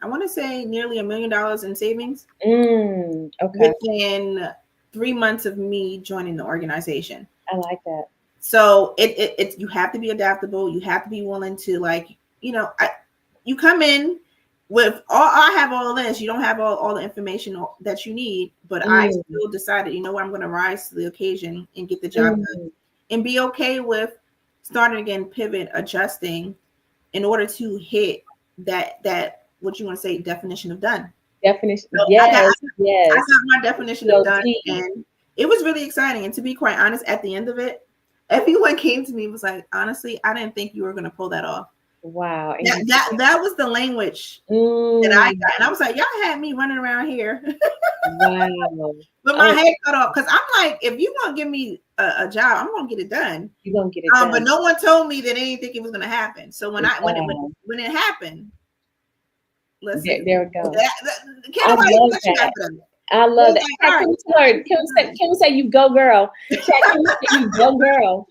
[SPEAKER 2] I want to say nearly $1 million in savings
[SPEAKER 1] Okay.
[SPEAKER 2] within 3 months of me joining the organization.
[SPEAKER 1] I like that.
[SPEAKER 2] So it you have to be adaptable. You have to be willing to, like, you come in with all, I have all this. You don't have all the information that you need, but I
[SPEAKER 1] Mm,
[SPEAKER 2] still decided, what, I'm going to rise to the occasion and get the job done
[SPEAKER 1] mm.
[SPEAKER 2] and be okay with starting again, pivot, adjusting in order to hit that what you want to say definition of done.
[SPEAKER 1] Definition.
[SPEAKER 2] So
[SPEAKER 1] Yes,
[SPEAKER 2] I
[SPEAKER 1] yes.
[SPEAKER 2] got my definition of done,
[SPEAKER 1] GOT.
[SPEAKER 2] and it was really exciting. And to be quite honest, at the end of it, everyone came to me and was like, honestly, I didn't think you were going to pull that off.
[SPEAKER 1] Wow. And
[SPEAKER 2] That,
[SPEAKER 1] you
[SPEAKER 2] that
[SPEAKER 1] did.
[SPEAKER 2] that was the language that I
[SPEAKER 1] Mm,
[SPEAKER 2] got, and I was like, y'all had me running around here
[SPEAKER 1] wow.
[SPEAKER 2] with my
[SPEAKER 1] Oh,
[SPEAKER 2] head cut off, because I'm like, if you want to give me a job, I'm going to get it done.
[SPEAKER 1] you're gonna get it
[SPEAKER 2] But
[SPEAKER 1] done.
[SPEAKER 2] no one told me that they didn't think it was going to happen. So
[SPEAKER 1] Wow.
[SPEAKER 2] when it happened,
[SPEAKER 1] There,
[SPEAKER 2] listen,
[SPEAKER 1] there we go.
[SPEAKER 2] can't
[SPEAKER 1] I
[SPEAKER 2] nobody
[SPEAKER 1] love
[SPEAKER 2] touch you
[SPEAKER 1] that.
[SPEAKER 2] after that.
[SPEAKER 1] I
[SPEAKER 2] It
[SPEAKER 1] love
[SPEAKER 2] was
[SPEAKER 1] that.
[SPEAKER 2] like,
[SPEAKER 1] Chat,
[SPEAKER 2] all
[SPEAKER 1] can
[SPEAKER 2] right,
[SPEAKER 1] we
[SPEAKER 2] it's
[SPEAKER 1] say,
[SPEAKER 2] time, it's time.
[SPEAKER 1] can we say you go girl? Chat, can we say you go girl?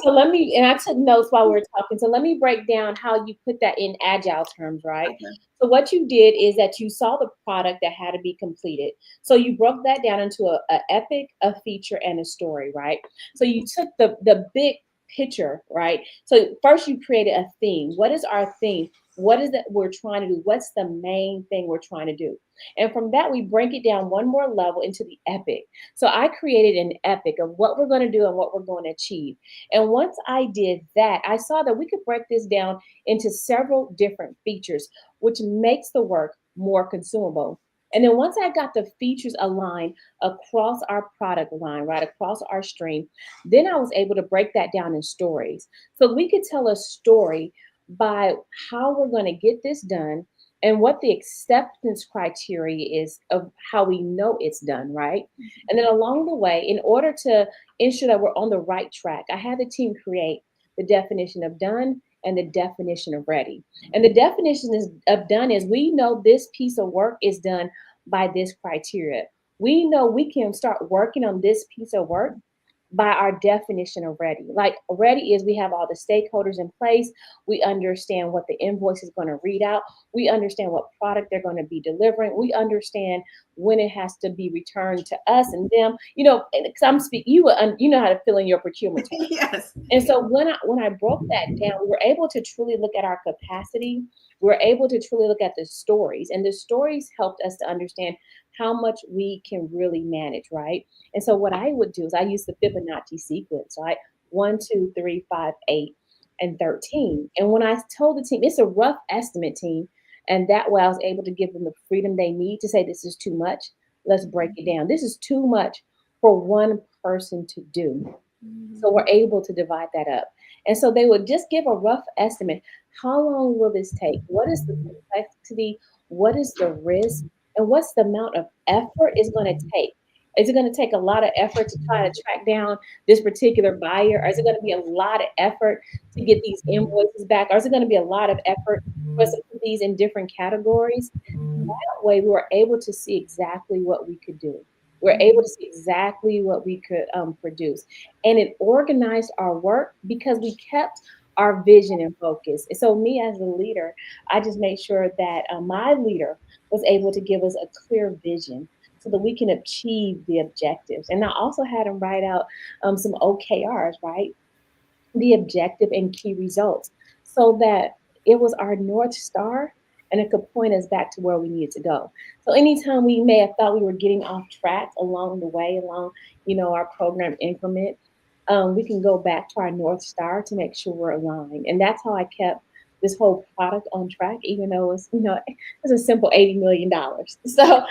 [SPEAKER 1] So let me, and I took notes while we were talking. So let me break down how you put that in agile terms, right?
[SPEAKER 2] Okay.
[SPEAKER 1] So what you did is that you saw the product that had to be completed. So you broke that down into a epic, a feature, and a story, right? So you took the big picture, right? So first you created a theme. What is our theme? What is it we're trying to do? What's the main thing we're trying to do? And from that, we break it down one more level into the epic. So I created an epic of what we're going to do and what we're going to achieve. And once I did that, I saw that we could break this down into several different features, which makes the work more consumable. And then once I got the features aligned across our product line, right across our stream, then I was able to break that down in stories. So we could tell a story by how we're going to get this done and what the acceptance criteria is of how we know it's done, right? And then along the way, in order to ensure that we're on the right track, I had the team create the definition of done and the definition of ready. And the definition of done is we know this piece of work is done by this criteria. We know we can start working on this piece of work by our definition of ready. Like ready is we have all the stakeholders in place. We understand what the invoice is going to read out. We understand what product they're going to be delivering. We understand when it has to be returned to us and them. You know, because I'm speaking, you know how to fill in your procurement terms.
[SPEAKER 2] Yes.
[SPEAKER 1] And so when I broke that down, we were able to truly look at our capacity. We were able to truly look at the stories, and the stories helped us to understand how much we can really manage, right? And so what I would do is I use the Fibonacci sequence, right? 1, 2, 3, 5, 8, and 13. And when I told the team, it's a rough estimate, team, and that way I was able to give them the freedom they need to say this is too much. Let's break it down. This is too much for one person to do. So we're able to divide that up. And so they would just give a rough estimate. How long will this take? What is the complexity? What is the risk? And what's the amount of effort it's going to take? Is it going to take a lot of effort to try to track down this particular buyer? Or is it going to be a lot of effort to get these invoices back? Or is it going to be a lot of effort for us to put these in different categories? That way, we were able to see exactly what we could do. We're able to see exactly what we could produce. And it organized our work because we kept our vision in focus. And so, me as a leader, I just made sure that my leader was able to give us a clear vision so that we can achieve the objectives. And I also had him write out some OKRs, right? The objective and key results so that it was our North Star and it could point us back to where we needed to go. So anytime we may have thought we were getting off track along the way, along, our program increment, we can go back to our North Star to make sure we're aligned. And that's how I kept this whole product on track, even though it's a simple $80 million. So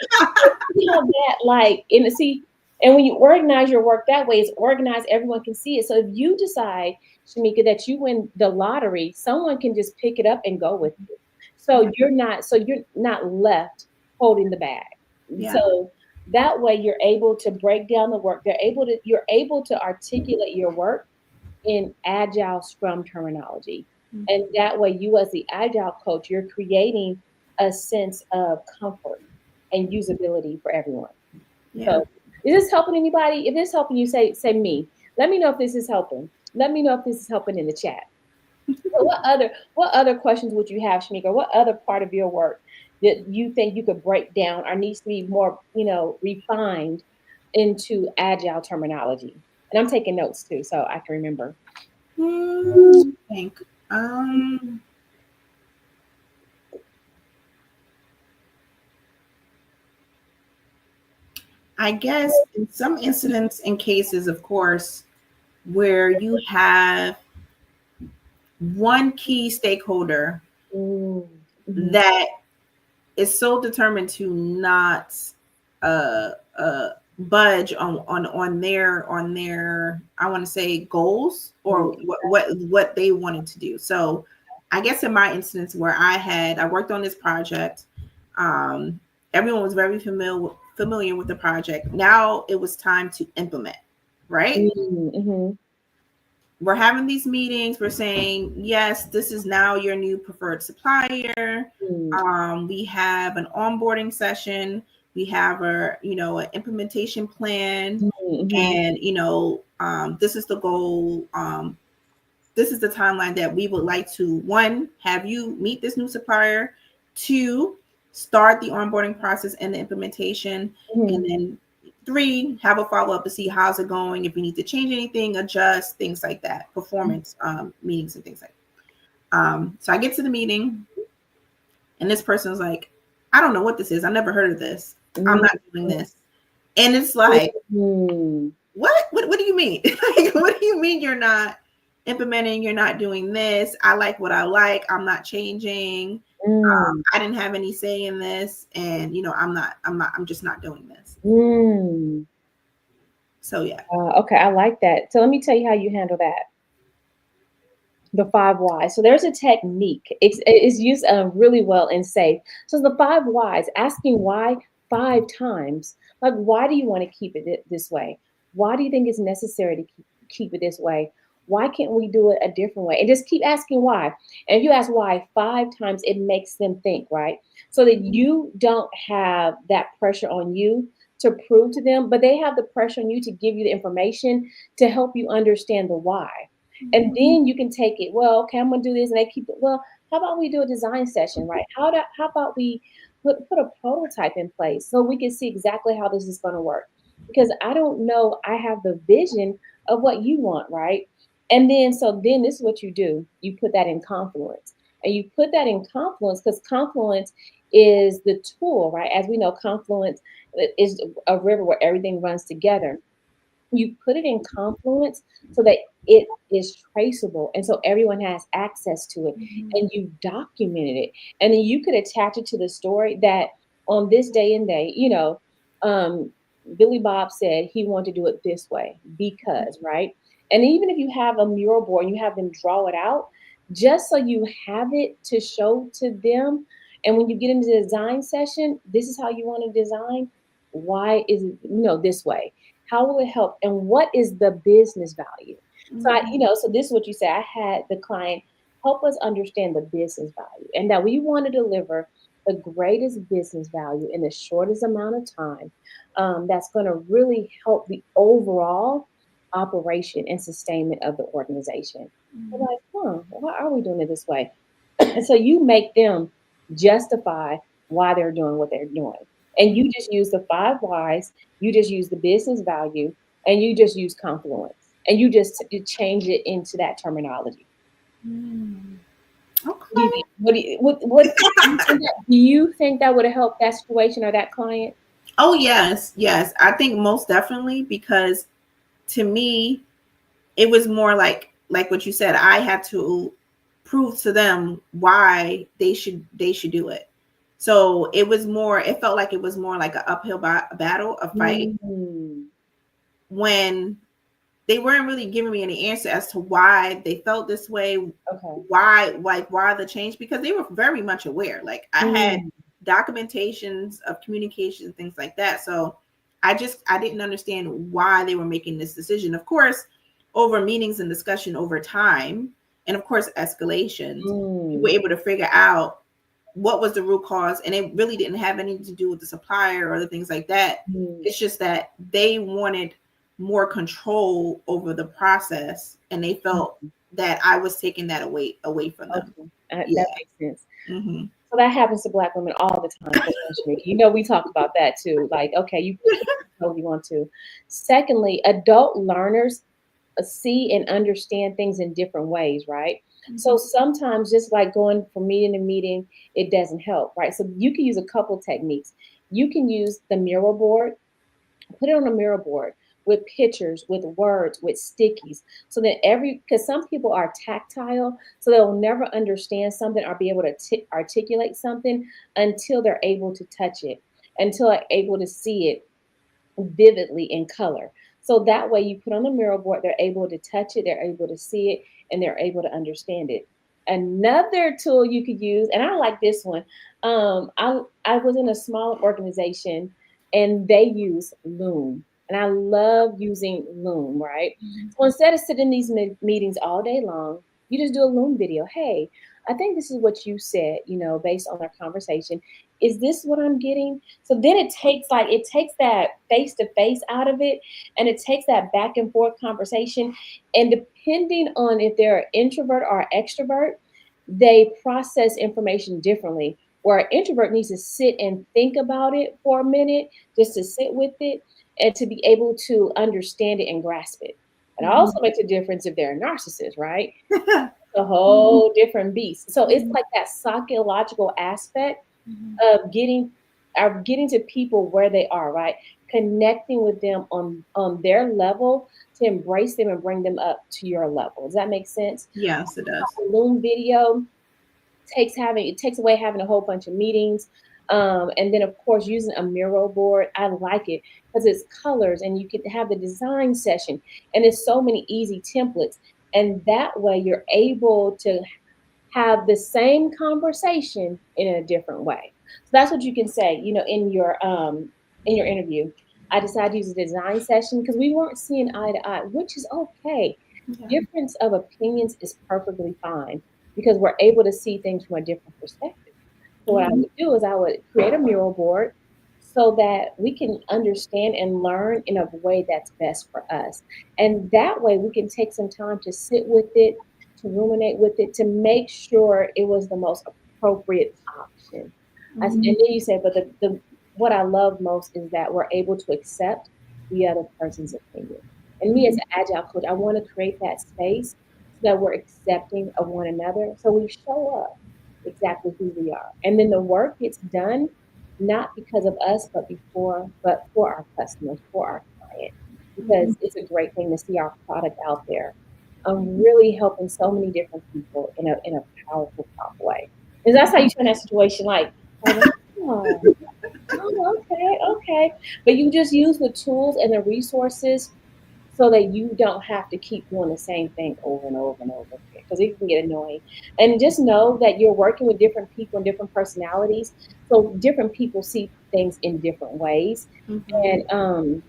[SPEAKER 1] that like and see and when you organize your work that way, it's organized, everyone can see it. So if you decide, Shamika, that you win the lottery, someone can just pick it up and go with you. So
[SPEAKER 2] Yeah.
[SPEAKER 1] you're not left holding the bag.
[SPEAKER 2] Yeah.
[SPEAKER 1] So That way you're able to break down the work. You're able to articulate your work in agile scrum terminology. And that way you as the agile coach, you're creating a sense of comfort and usability for everyone.
[SPEAKER 2] Yeah.
[SPEAKER 1] So is this helping anybody? If this is helping you, say me. Let me know if this is helping. Let me know if this is helping in the chat. So what other questions would you have, Shamika? What other part of your work that you think you could break down or needs to be more, refined into agile terminology? And I'm taking notes too, so I can remember.
[SPEAKER 2] I think. Um, I guess in some incidents and cases, of course, where you have one key stakeholder
[SPEAKER 1] Mm-hmm.
[SPEAKER 2] that is so determined to not uh, uh, budge on their I want to say goals or what they wanted to do. So I guess in my instance where I worked on this project, um, everyone was very familiar with the project. Now it was time to implement, right?
[SPEAKER 1] Mm-hmm.
[SPEAKER 2] We're having these meetings. We're saying, yes, this is now your new preferred supplier. We have an onboarding session. We have an implementation plan,
[SPEAKER 1] Mm-hmm.
[SPEAKER 2] and this is the goal. This is the timeline that we would like to, one, have you meet this new supplier, two, start the onboarding process and the implementation,
[SPEAKER 1] Mm-hmm.
[SPEAKER 2] and then three, have a follow-up to see how's it going, if we need to change anything, adjust, things like that, performance meetings and things like that. So I get to the meeting and this person's like, I don't know what this is, I never heard of this, I'm not doing this. And it's like,
[SPEAKER 1] Mm-hmm.
[SPEAKER 2] what do you mean? Like, what do you mean you're not implementing, you're not doing this? I like what I like, I'm not changing.
[SPEAKER 1] Mm-hmm.
[SPEAKER 2] I didn't have any say in this, and I'm just not doing this.
[SPEAKER 1] Mm-hmm.
[SPEAKER 2] So yeah.
[SPEAKER 1] Okay, I like that. So let me tell you how you handle that. The five whys. So there's a technique. It's used really well and safe. So the five whys, asking why 5 times. Like, why do you want to keep it this way? Why do you think it's necessary to keep it this way? Why can't we do it a different way? And just keep asking why. And if you ask why 5 times, it makes them think, right? So that you don't have that pressure on you to prove to them, but they have the pressure on you to give you the information to help you understand the why. And then you can take it, well, okay, I'm gonna do this, and they keep it. Well, how about we do a design session, right? How about we put a prototype in place so we can see exactly how this is gonna work? Because I don't know, I have the vision of what you want, right? And then so then this is what you do. You put that in Confluence. And you put that in Confluence because Confluence is the tool, right? As we know, Confluence is a river where everything runs together. You put it in Confluence so that it is traceable and so everyone has access to it, and you documented it, and then you could attach it to the story that on this day and day, um, Billy Bob said he wanted to do it this way because, right? And even if you have a mural board and you have them draw it out, just so you have it to show to them, and when you get into the design session, this is how you want to design. Why is it, this way? How will it help? And what is the business value? So so this is what you say. I had the client help us understand the business value and that we want to deliver the greatest business value in the shortest amount of time. That's going to really help the overall operation and sustainment of the organization. They're like, why are we doing it this way? And so you make them justify why they're doing what they're doing. And you just use the five whys, you just use the business value, and you just use confluence. And you change it into that terminology. Do you,
[SPEAKER 2] Okay.
[SPEAKER 1] do you think that would have helped that situation or that client?
[SPEAKER 2] Oh yes, yes. I think most definitely, because to me it was more like what you said. I had to prove to them why they should do it. So it felt like it was more like an uphill battle, a fight,
[SPEAKER 1] Mm,
[SPEAKER 2] when they weren't really giving me any answer as to why they felt this way,
[SPEAKER 1] okay.
[SPEAKER 2] why the change, because they were very much aware. Like I had
[SPEAKER 1] Mm,
[SPEAKER 2] documentations of communication, things like that. So I didn't understand why they were making this decision. Of course, over meetings and discussion over time, and of course escalations, we were
[SPEAKER 1] Mm,
[SPEAKER 2] able to figure out what was the root cause, and it really didn't have anything to do with the supplier or the things like that.
[SPEAKER 1] mm,
[SPEAKER 2] It's just that they wanted more control over the process, and they felt
[SPEAKER 1] mm.
[SPEAKER 2] that I was taking that away from them.
[SPEAKER 1] Okay,
[SPEAKER 2] Yeah.
[SPEAKER 1] that makes sense.
[SPEAKER 2] Hmm.
[SPEAKER 1] So that happens to Black women all the time. Essentially. You know, we talk about that too. Like, okay, you can't tell you want to. Secondly, adult learners see and understand things in different ways, right? So sometimes just like going from meeting to meeting, it doesn't help, right? So you can use a couple techniques. You can use the mural board, put it on a mirror board with pictures, with words, with stickies, so that because some people are tactile, so they'll never understand something or be able to articulate something until they're able to touch it, until they're able to see it vividly in color. So that way you put on the mural board, they're able to touch it, they're able to see it, and they're able to understand it. Another tool you could use, and I like this one. I was in a small organization and they use Loom. And I love using Loom, right? So instead of sitting in these meetings all day long, you just do a Loom video. Hey, I think this is what you said, based on our conversation. Is this what I'm getting? So then it takes that face to face out of it, and it takes that back and forth conversation. And depending on if they're an introvert or an extrovert, they process information differently. Where an introvert needs to sit and think about it for a minute, just to sit with it and to be able to understand it and grasp it. It also makes a difference if they're a narcissist, right? A whole different beast. So it's like that psychological aspect of getting to people where they are, right? Connecting with them on their level to embrace them and bring them up to your level. Does that make sense?
[SPEAKER 2] Yes, it does.
[SPEAKER 1] The Loom video it takes away having a whole bunch of meetings. And then of course using a mural board, I like it because it's colors and you can have the design session and there's so many easy templates. And that way you're able to have the same conversation in a different way. So that's what you can say, in your interview. I decided to use a design session because we weren't seeing eye to eye, which is okay.
[SPEAKER 2] Yeah.
[SPEAKER 1] Difference of opinions is perfectly fine because we're able to see things from a different perspective. So what I would do is I would create a mural board so that we can understand and learn in a way that's best for us. And that way we can take some time to sit with it, to ruminate with it, to make sure it was the most appropriate option. And then you said, but the what I love most is that we're able to accept the other person's opinion. And me as an agile coach, I want to create that space so that we're accepting of one another. So we show up exactly who we are. And then the work gets done not because of us, but for our customers, for our client. Because it's a great thing to see our product out there. Really helping so many different people in a powerful, powerful way. Because that's how you turn that situation like, oh, okay, okay. But you just use the tools and the resources so that you don't have to keep doing the same thing over and over and over again because it can get annoying. And just know that you're working with different people and different personalities. So different people see things in different ways. And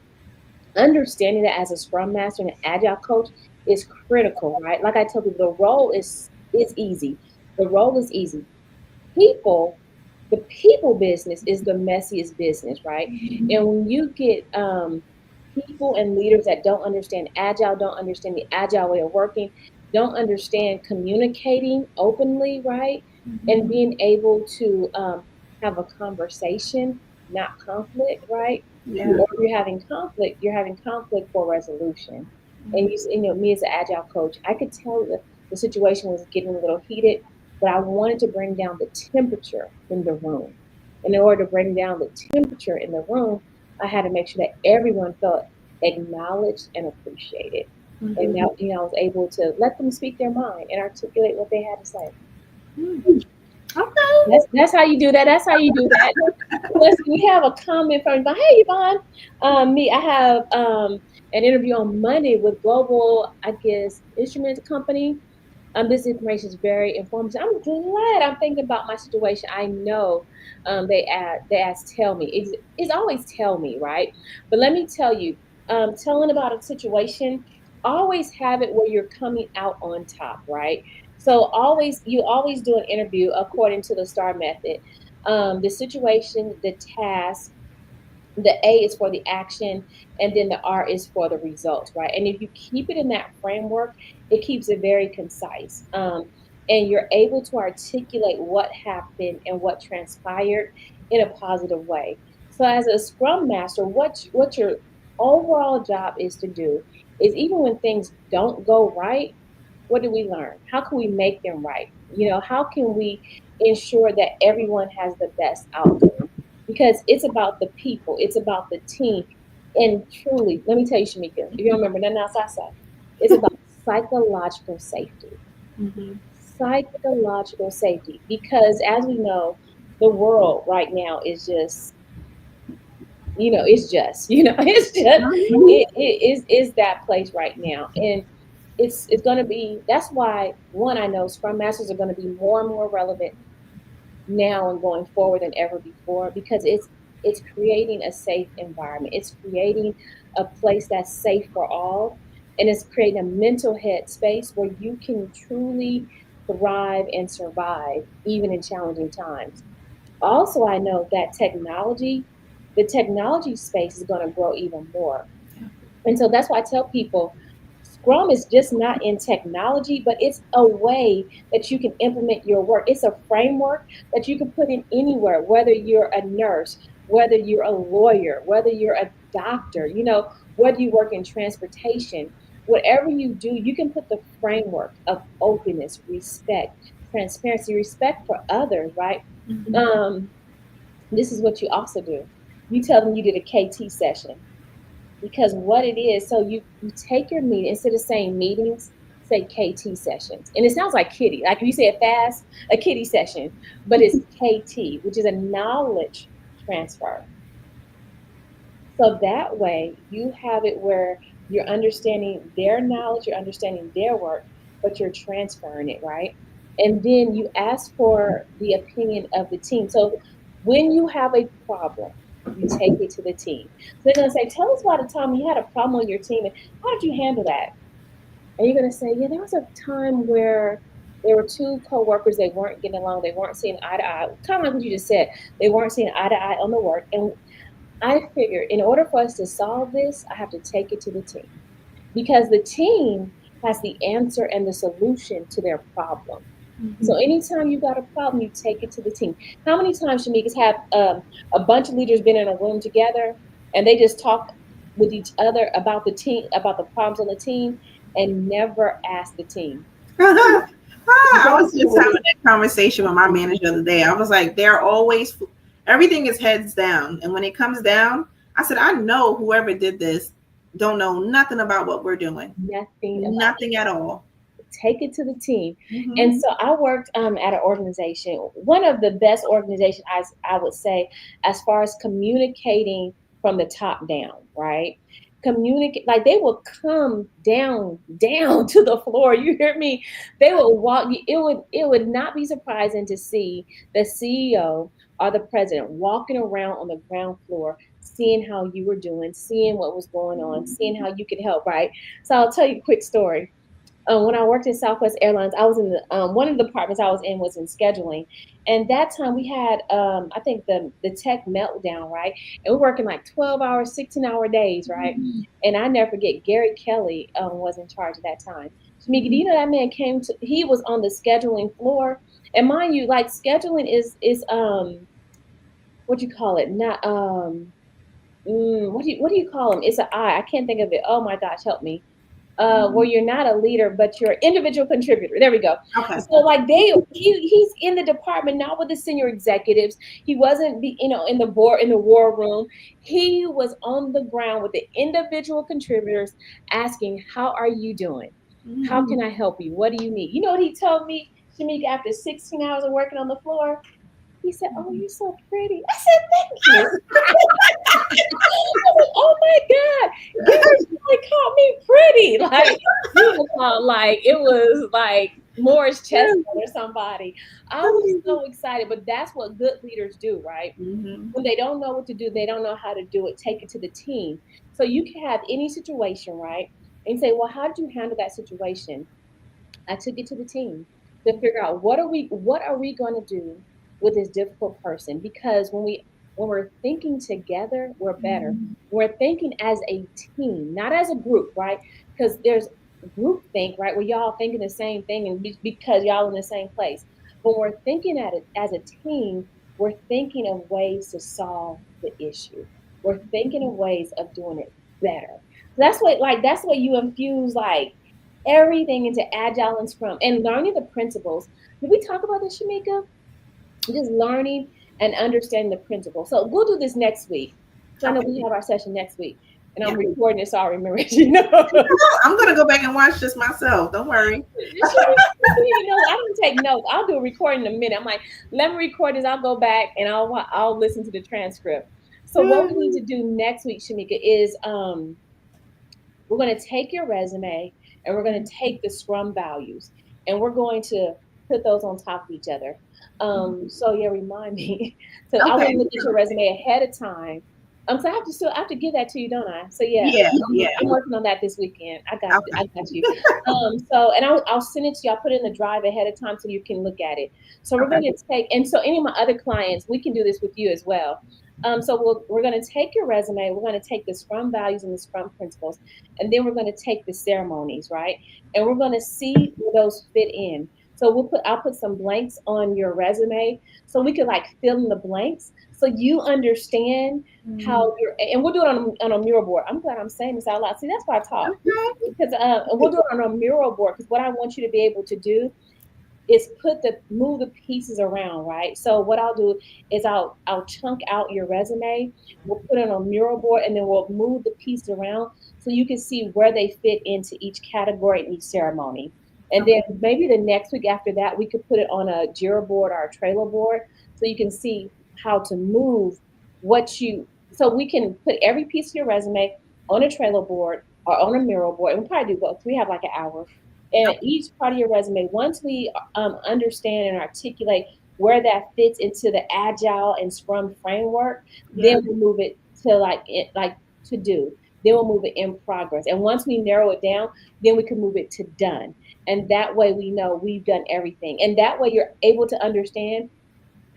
[SPEAKER 1] understanding that as a scrum master and an agile coach is critical, right? Like I told you, the role is easy. The role is easy. People, the people business is the messiest business, right? And when you get people and leaders that don't understand agile, don't understand the agile way of working, don't understand communicating openly, right? And being able to have a conversation, not conflict, right?
[SPEAKER 2] Yeah.
[SPEAKER 1] Whenever you're having conflict for resolution. And me as an agile coach, I could tell that the situation was getting a little heated, but I wanted to bring down the temperature in the room. And in order to bring down the temperature in the room, I had to make sure that everyone felt acknowledged and appreciated. And now, I was able to let them speak their mind and articulate what they had to say.
[SPEAKER 2] Okay.
[SPEAKER 1] That's how you do that. That's how you do that. Listen, we have a comment from Yvonne. Hey, Yvonne. I have an interview on Monday with Global, I guess, Instruments Company. This information is very informative. I'm glad I'm thinking about my situation. I know they ask tell me. It's always tell me, right? But let me tell you, telling about a situation, always have it where you're coming out on top, right? So always you always do an interview according to the STAR method. The situation, the task, the A is for the action, and then the R is for the result, right? And if you keep it in that framework, it keeps it very concise. And you're able to articulate what happened and what transpired in a positive way. So, as a Scrum Master, what your overall job is to do is even when things don't go right, what do we learn? How can we make them right? How can we ensure that everyone has the best outcome? Because it's about the people, it's about the team. And truly, let me tell you, Shamika, if you don't remember nothing else I said, it's about psychological safety.
[SPEAKER 2] Mm-hmm.
[SPEAKER 1] Psychological safety. Because as we know, the world right now is just, it's just, it's just, it is that place right now. And it's going to be, that's why, one, I know Scrum Masters are going to be more and more relevant now and going forward than ever before because it's creating a safe environment. It's creating a place that's safe for all, and it's creating a mental head space where you can truly thrive and survive even in challenging times. Also, I know that the technology space is going to grow even more, and so that's why I tell people Scrum is just not in technology, but it's a way that you can implement your work. It's a framework that you can put in anywhere, whether you're a nurse, whether you're a lawyer, whether you're a doctor, whether you work in transportation, whatever you do, you can put the framework of openness, respect, transparency, respect for others, right?
[SPEAKER 2] Mm-hmm.
[SPEAKER 1] Um, this is what you also do. You tell them you did a KT session because what it is, so you take your meeting instead of saying meetings, say KT sessions, and it sounds like kitty, like if you say it fast, a kitty session, but it's KT, which is a knowledge transfer. So that way you have it where you're understanding their knowledge, you're understanding their work, but you're transferring it, right? And then you ask for the opinion of the team. So when you have a problem, you take it to the team. So they're going to say, tell us about a time you had a problem on your team and how did you handle that? And you're going to say, yeah, there was a time where there were two coworkers, they weren't getting along, they weren't seeing eye to eye, kind of like what you just said. They weren't seeing eye to eye on the work. And I figured in order for us to solve this, I have to take it to the team because the team has the answer and the solution to their problem. So
[SPEAKER 2] Mm-hmm.
[SPEAKER 1] anytime you got a problem, you take it to the team. How many times, Shamikas, have a bunch of leaders been in a room together and they just talk with each other about the team, about the problems on the team, and never ask the team?
[SPEAKER 2] I
[SPEAKER 1] That's
[SPEAKER 2] was just
[SPEAKER 1] what
[SPEAKER 2] having
[SPEAKER 1] it
[SPEAKER 2] that conversation with my manager the other day. I was like, they're always, everything is heads down. And when it comes down, I said, I know whoever did this don't know nothing about what we're doing.
[SPEAKER 1] nothing about
[SPEAKER 2] Nothing at all.
[SPEAKER 1] take it to the team.
[SPEAKER 2] Mm-hmm.
[SPEAKER 1] And so I worked at an organization, one of the best organizations I would say, as far as communicating from the top down, right? Communicate like they will come down to the floor. You hear me? They will walk. It would not be surprising to see the CEO or the president walking around on the ground floor, seeing how you were doing, seeing what was going on, seeing how you could help. Right. So I'll tell you a quick story. When I worked in Southwest Airlines, I was in the one of the departments I was in was in scheduling, and that time we had I think the tech meltdown, right? And we're working like 12 hours, 16-hour days, right? And I never forget Gary Kelly was in charge at that time. Shamika, do you know that man came to? He was on the scheduling floor, and mind you, like scheduling is what do you call it? Not what do you call them? It's an I. I can't think of it. Oh my gosh, help me where you're not a leader, but you're an individual contributor. There we go.
[SPEAKER 2] Okay.
[SPEAKER 1] So like he's in the department, not with the senior executives. He wasn't in the board in the war room. He was on the ground with the individual contributors asking, how are you doing? How
[SPEAKER 2] Mm-hmm.
[SPEAKER 1] can I help you? What do you need? You know what he told me, Shamika, after 16 hours of working on the floor? He said, oh, you're so pretty. I said, thank you. I was like, oh my God, Gary really called me pretty. Like, you know, like it was like Morris Chestnut or somebody. I was so excited, but that's what good leaders do, right?
[SPEAKER 2] Mm-hmm.
[SPEAKER 1] When they don't know what to do, they don't know how to do it, take it to the team. So you can have any situation, right? And say, well, how did you handle that situation? I took it to the team to figure out what are we going to do with this difficult person, because when we're thinking together, we're better. We're thinking as a team, not as a group, right? Because there's group think, right, where y'all thinking the same thing and because y'all in the same place. When we're thinking at it as a team, we're thinking of ways to solve the issue. We're thinking of ways of doing it better. That's what you infuse everything into Agile and Scrum and learning the principles. Did we talk about this, Shamika? Just learning and understanding the principles. So we'll do this next week. So I know we
[SPEAKER 2] Okay.
[SPEAKER 1] have our session next week, and I'm
[SPEAKER 2] Yeah.
[SPEAKER 1] recording it so I remember it. You know,
[SPEAKER 2] I'm gonna go back and watch this myself. Don't worry.
[SPEAKER 1] I don't take notes. I'll do a recording in a minute. I'm like, let me record this. I'll go back and I'll listen to the transcript. So what we need to do next week, Shamika, is we're going to take your resume and we're going to take the Scrum values and we're going to put those on top of each other. So yeah, remind me. So I want
[SPEAKER 2] Okay.
[SPEAKER 1] to look at your resume ahead of time. So I have to give that to you, don't I? So yeah,
[SPEAKER 2] Yeah. Yeah.
[SPEAKER 1] I'm working on that this weekend. I
[SPEAKER 2] Okay.
[SPEAKER 1] got you. So and I'll send it to you. I'll put it in the drive ahead of time so you can look at it. So we're
[SPEAKER 2] Okay.
[SPEAKER 1] going to take, and so any of my other clients, we can do this with you as well. So we're going to take your resume. We're going to take the Scrum values and the Scrum principles, and then we're going to take the ceremonies, right? And we're going to see where those fit in. So I'll put some blanks on your resume so we can fill in the blanks so you understand how and we'll do it on a mural board. I'm glad I'm saying this out loud. See, that's why I talk.
[SPEAKER 2] Okay.
[SPEAKER 1] Because and we'll do it on a mural board because what I want you to be able to do is move the pieces around, right? So what I'll do is I'll chunk out your resume, we'll put it on a mural board, and then we'll move the pieces around so you can see where they fit into each category and each ceremony. And then
[SPEAKER 2] Okay.
[SPEAKER 1] maybe the next week after that, we could put it on a Jira board or a Trello board so you can see how to move so we can put every piece of your resume on a Trello board or on a mural board. And we'll probably do both. We have like an hour, and
[SPEAKER 2] Okay.
[SPEAKER 1] each part of your resume, once we understand and articulate where that fits into the Agile and Scrum framework, then
[SPEAKER 2] Yeah.
[SPEAKER 1] we'll move it to to do. Then we'll move it in progress. And once we narrow it down, then we can move it to done. And that way we know we've done everything. And that way you're able to understand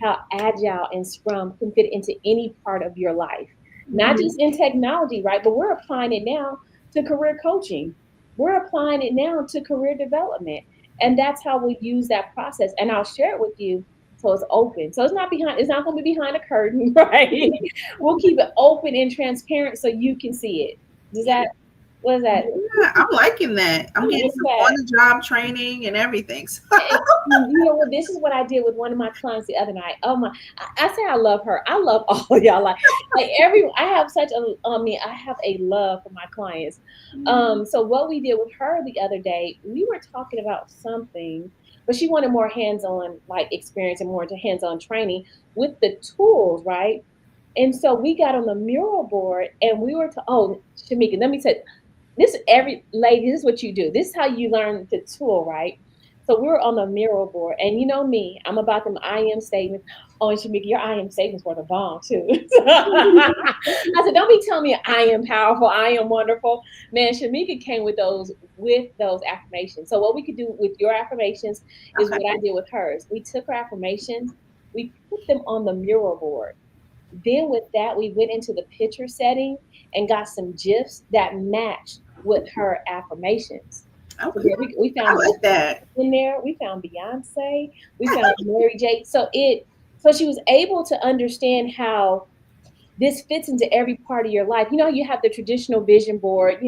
[SPEAKER 1] how Agile and Scrum can fit into any part of your life, not
[SPEAKER 2] Mhm.
[SPEAKER 1] just in technology, right? But we're applying it now to career coaching. We're applying it now to career development. And that's how we use that process. And I'll share it with you so it's open. So it's not going to be behind a curtain, right? We'll keep it open and transparent so you can see it. Does
[SPEAKER 2] Yeah.
[SPEAKER 1] that, what is that?
[SPEAKER 2] Yeah. I'm liking that. I'm
[SPEAKER 1] I
[SPEAKER 2] getting
[SPEAKER 1] like
[SPEAKER 2] some
[SPEAKER 1] that.
[SPEAKER 2] on the job training and everything. So,
[SPEAKER 1] And you know what? This is what I did with one of my clients the other night. Oh my! I say I love her. I love all of y'all. I have such a. I have a love for my clients. So what we did with her the other day, we were talking about something, but she wanted more hands-on experience and more to hands-on training with the tools, right? And so we got on the mural board and we were to. Oh, Shamika, let me tell you, this every lady, this is what you do. This is how you learn the tool, right? So we were on the mural board, and you know me, I'm about them I am statements. Oh, and Shamika, your I am statements were the bomb too. I said, don't be telling me I am powerful, I am wonderful. Man, Shamika came with those affirmations. So what we could do with your affirmations is
[SPEAKER 2] okay.
[SPEAKER 1] what I did with hers. We took her affirmations, we put them on the mural board. Then with that, we went into the picture setting and got some gifs that matched with her affirmations. So
[SPEAKER 2] Okay.
[SPEAKER 1] there we
[SPEAKER 2] I
[SPEAKER 1] found
[SPEAKER 2] like that.
[SPEAKER 1] in there, we found Beyonce, we found Mary J. So she was able to understand how this fits into every part of your life. You know, you have the traditional vision board,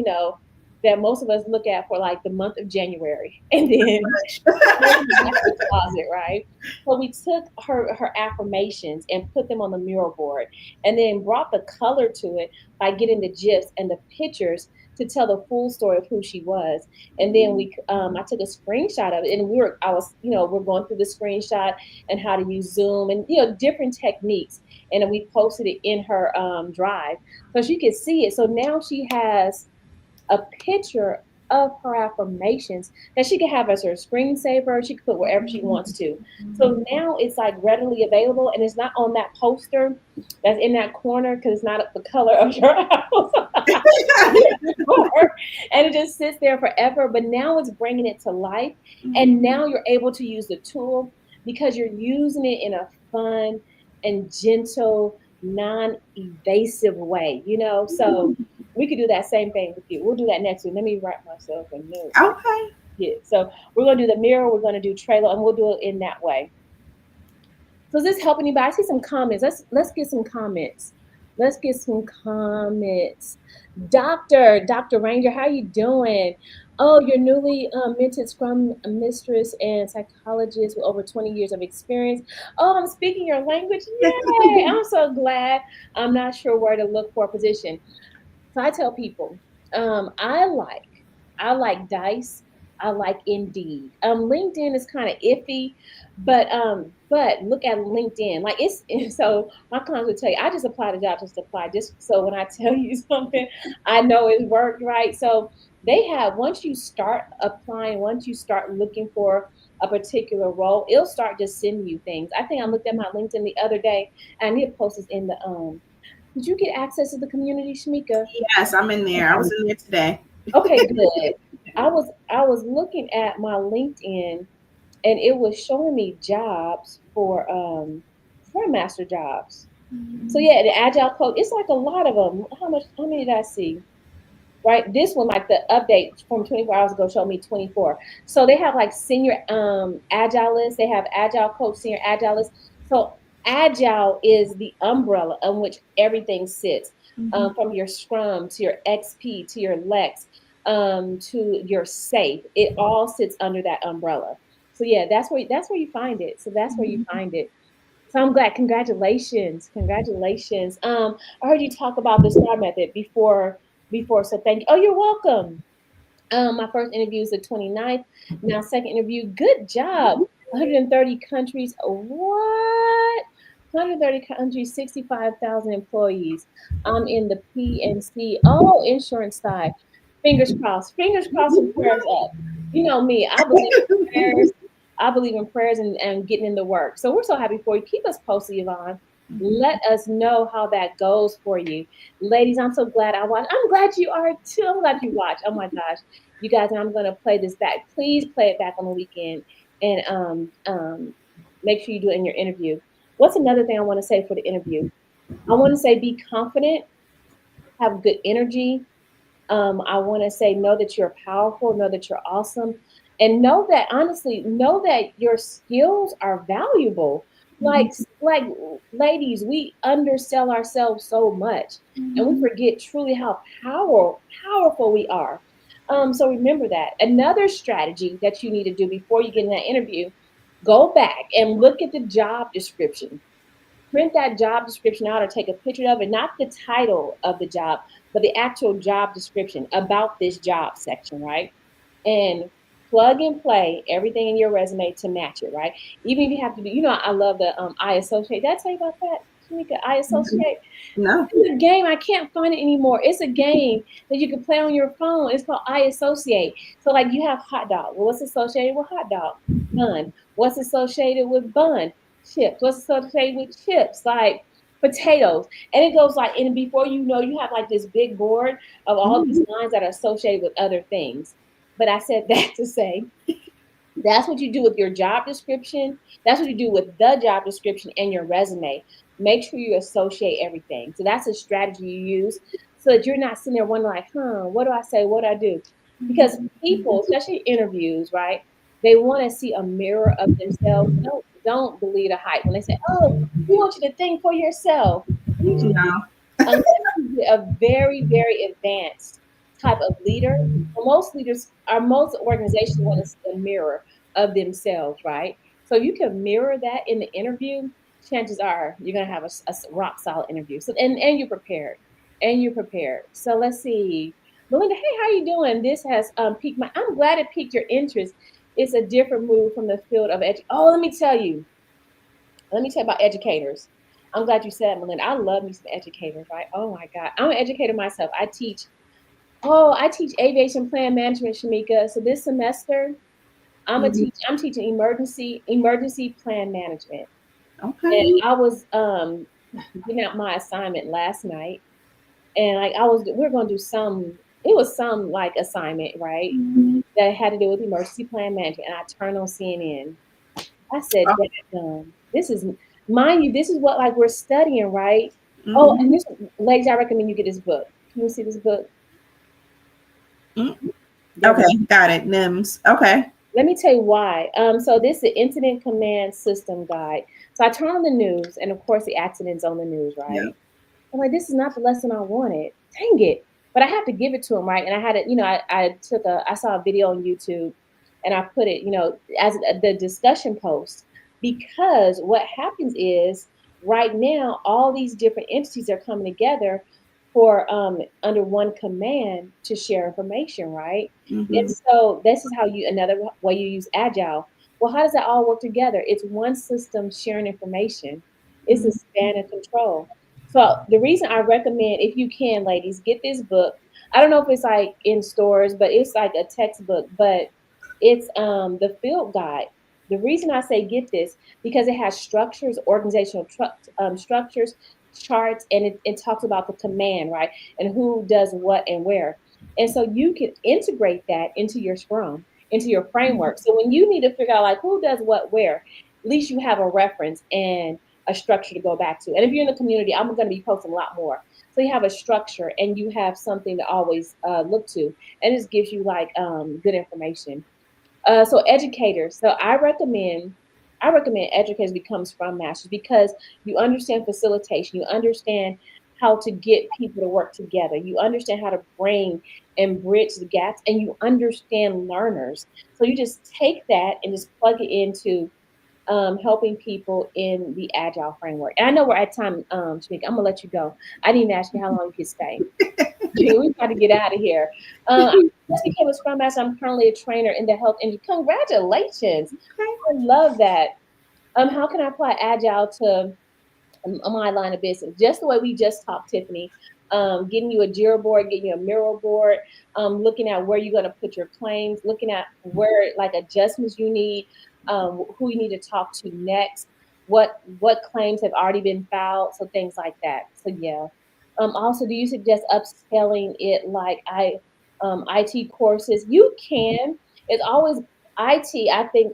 [SPEAKER 1] that most of us look at for like the month of January. And then back in the closet, right? So we took her affirmations and put them on the mural board, and then brought the color to it by getting the gifs and the pictures to tell the full story of who she was. And then I took a screenshot of it, and we're going through the screenshot and how to use Zoom and different techniques, and then we posted it in her drive so she could see it. So now she has a picture of her affirmations that she can have as her screensaver. She can put wherever she wants to. So now it's like readily available and it's not on that poster that's in that corner because it's not the color of your house. And it just sits there forever. But now it's bringing it to life. And now you're able to use the tool because you're using it in a fun and gentle, non evasive way, you know? So we could do that same thing with you. We'll do that next week. Let me write myself a note.
[SPEAKER 2] Okay.
[SPEAKER 1] Yeah. So we're going to do the mirror, we're going to do Trello, and we'll do it in that way. So is this helping anybody? I see some comments. Let's get some comments. Let's get some comments. Dr. Ranger, how you doing? Oh, you're newly minted Scrum mistress and psychologist with over 20 years of experience. Oh, I'm speaking your language. Yay! I'm so glad. I'm not sure where to look for a position. So I tell people, um, I like I like Dice. I like Indeed. LinkedIn is kind of iffy, but look at LinkedIn. Like it's so my clients will tell you, I just apply the job, just apply. Just so when I tell you something, I know it worked right. So they have once you start applying, once you start looking for a particular role, it'll start just sending you things. I think I looked at my LinkedIn the other day and I need to post this in the did you get access to the community, Shamika?
[SPEAKER 2] Yes, I'm in there. I was in there today.
[SPEAKER 1] Okay, good. I was looking at my LinkedIn and it was showing me jobs for Scrum Master jobs. So yeah, the Agile code, it's like a lot of them. How many did I see? Right? This one, like the update from 24 hours ago showed me 24. So they have like senior agilists, they have agile coach, senior agilist. So agile is the umbrella on which everything sits. From your scrum to your XP to your Lex to your safe. It all sits under that umbrella. So yeah, that's where you find it. So that's where you find it. So I'm glad. Congratulations. Congratulations. I heard you talk about the STAR method before. So thank you. Oh, you're welcome. My first interview is the 29th. Now, second interview. Good job. 130 countries. What? 130 countries, 65,000 employees. I'm in the PNC. Oh, insurance side. Fingers crossed. Fingers crossed and prayers up. You know me. I believe in prayers. I believe in prayers and getting in the work. So we're so happy for you. Keep us posted, Yvonne. Let us know how that goes for you. Ladies, I'm so glad I watched. I'm glad you are too. I'm glad you watched. Oh my gosh. You guys, I'm gonna play this back. Please play it back on the weekend and make sure you do it in your interview. What's another thing I want to say for the interview? I want to say be confident, have good energy. I want to say know that you're powerful, know that you're awesome, and know that honestly, know that your skills are valuable. Like ladies, we undersell ourselves so much, and we forget truly how powerful we are. So remember that. Another strategy that you need to do before you get in that interview, go back and look at the job description, print that job description out or take a picture of it, not the title of the job, but the actual job description about this job section, right? And plug and play everything in your resume to match it, right? Even if you have to do, I love the I associate. Did I tell you about that, Shanika? I associate.
[SPEAKER 2] No.
[SPEAKER 1] It's a game. I can't find it anymore. It's a game that you can play on your phone. It's called I associate. So like you have hot dog. Well, what's associated with hot dog? Bun. What's associated with bun? Chips. What's associated with chips? Like potatoes. And it goes like, and before you know, you have like this big board of all these lines that are associated with other things. But I said that to say that's what you do with your job description. That's what you do with the job description and your resume. Make sure you associate everything. So that's a strategy you use so that you're not sitting there wondering, like, what do I say? What do I do? Because people, especially interviews, right? They want to see a mirror of themselves. Don't believe the hype when they say, "Oh, we want you to think for yourself." You
[SPEAKER 2] No.
[SPEAKER 1] unless you're a very, very advanced type of leader. Well, most leaders are most organizations want to see a mirror of themselves, right? So you can mirror that in the interview. Chances are you're gonna have a rock solid interview. So and you're prepared, and you're prepared. So let's see, Melinda. Hey, how you doing? This has piqued my. I'm glad it piqued your interest. It's a different move from the field of Oh, let me tell you. Let me tell you about educators. I'm glad you said, Melinda. I love me some educators, right? Oh my God. I'm an educator myself. I teach Oh, I teach aviation plan management, Shamika. So this semester,
[SPEAKER 2] Mhm.
[SPEAKER 1] I'm teaching emergency plan management. And
[SPEAKER 2] Okay.
[SPEAKER 1] I was getting out my assignment last night, and like we are gonna do some. It was some like assignment, right?
[SPEAKER 2] Mhm.
[SPEAKER 1] That had to do with emergency plan management, and I turned on CNN. I said,
[SPEAKER 2] Oh,
[SPEAKER 1] This is, mind you, this is what like we're studying, right? Oh, and
[SPEAKER 2] mhm.
[SPEAKER 1] this, ladies, I recommend you get this book. Can you see this book?
[SPEAKER 2] Mm.
[SPEAKER 1] There we
[SPEAKER 2] Okay,
[SPEAKER 1] go.
[SPEAKER 2] got it. NIMS. Okay.
[SPEAKER 1] Let me tell you why. So this is the Incident Command System Guide. So I turn on the news, and of course the accidents on the news,
[SPEAKER 2] Yeah.
[SPEAKER 1] right? I'm like, this is not the lesson I wanted. Dang it. But I have to give it to him, right? And I had it, I saw a video on YouTube, and I put it, as the discussion post, because what happens is right now, all these different entities are coming together for under one command to share information, right? And
[SPEAKER 2] Mhm.
[SPEAKER 1] so this is how another way you use Agile. Well, how does that all work together? It's one system sharing information. It's a
[SPEAKER 2] Mhm.
[SPEAKER 1] span of control. So the reason I recommend, if you can, ladies, get this book. I don't know if it's like in stores, but it's like a textbook, but it's the field guide. The reason I say get this because it has structures, structures, charts, and it talks about the command, right, and who does what and where. And so you can integrate that into your Scrum, into your framework. So when you need to figure out like who does what where, at least you have a reference and a structure to go back to. And if you're in the community, I'm going to be posting a lot more. So you have a structure and you have something to always look to, and this gives you like good information. So educators. So I recommend educators become Scrum Masters because you understand facilitation, you understand how to get people to work together, you understand how to bring and bridge the gaps, and you understand learners. So you just take that and just plug it into helping people in the Agile framework. And I know we're at time, Shamika. I'm gonna let you go. I didn't even ask you how long you could stay. We got to get out of here. I just became a Scrum Master. I'm currently a trainer in the health industry. Congratulations!
[SPEAKER 2] Okay.
[SPEAKER 1] I love that. How can I apply Agile to my line of business? Just the way we just talked, Tiffany. Getting you a Jira board, getting you a Miro board, looking at where you're going to put your claims, looking at where like adjustments you need, who you need to talk to next, what claims have already been filed, so things like that. So yeah. Also, do you suggest upscaling it like IT courses? You can. It's always IT. I think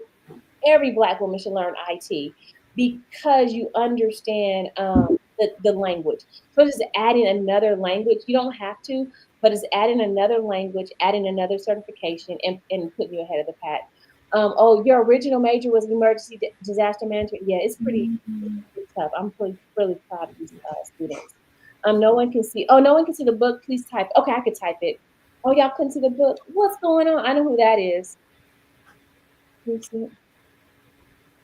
[SPEAKER 1] every Black woman should learn IT because you understand the language. So just adding another language, you don't have to, but it's adding another language, adding another certification, and putting you ahead of the pack. Oh, your original major was emergency disaster management. Yeah, it's
[SPEAKER 2] Mhm.
[SPEAKER 1] pretty tough. I'm really really proud of these students. No one can see. Oh, no one can see the book. Please type. Okay, I could type it. Oh, y'all couldn't see the book. What's going on? I know who that is. Can you see it?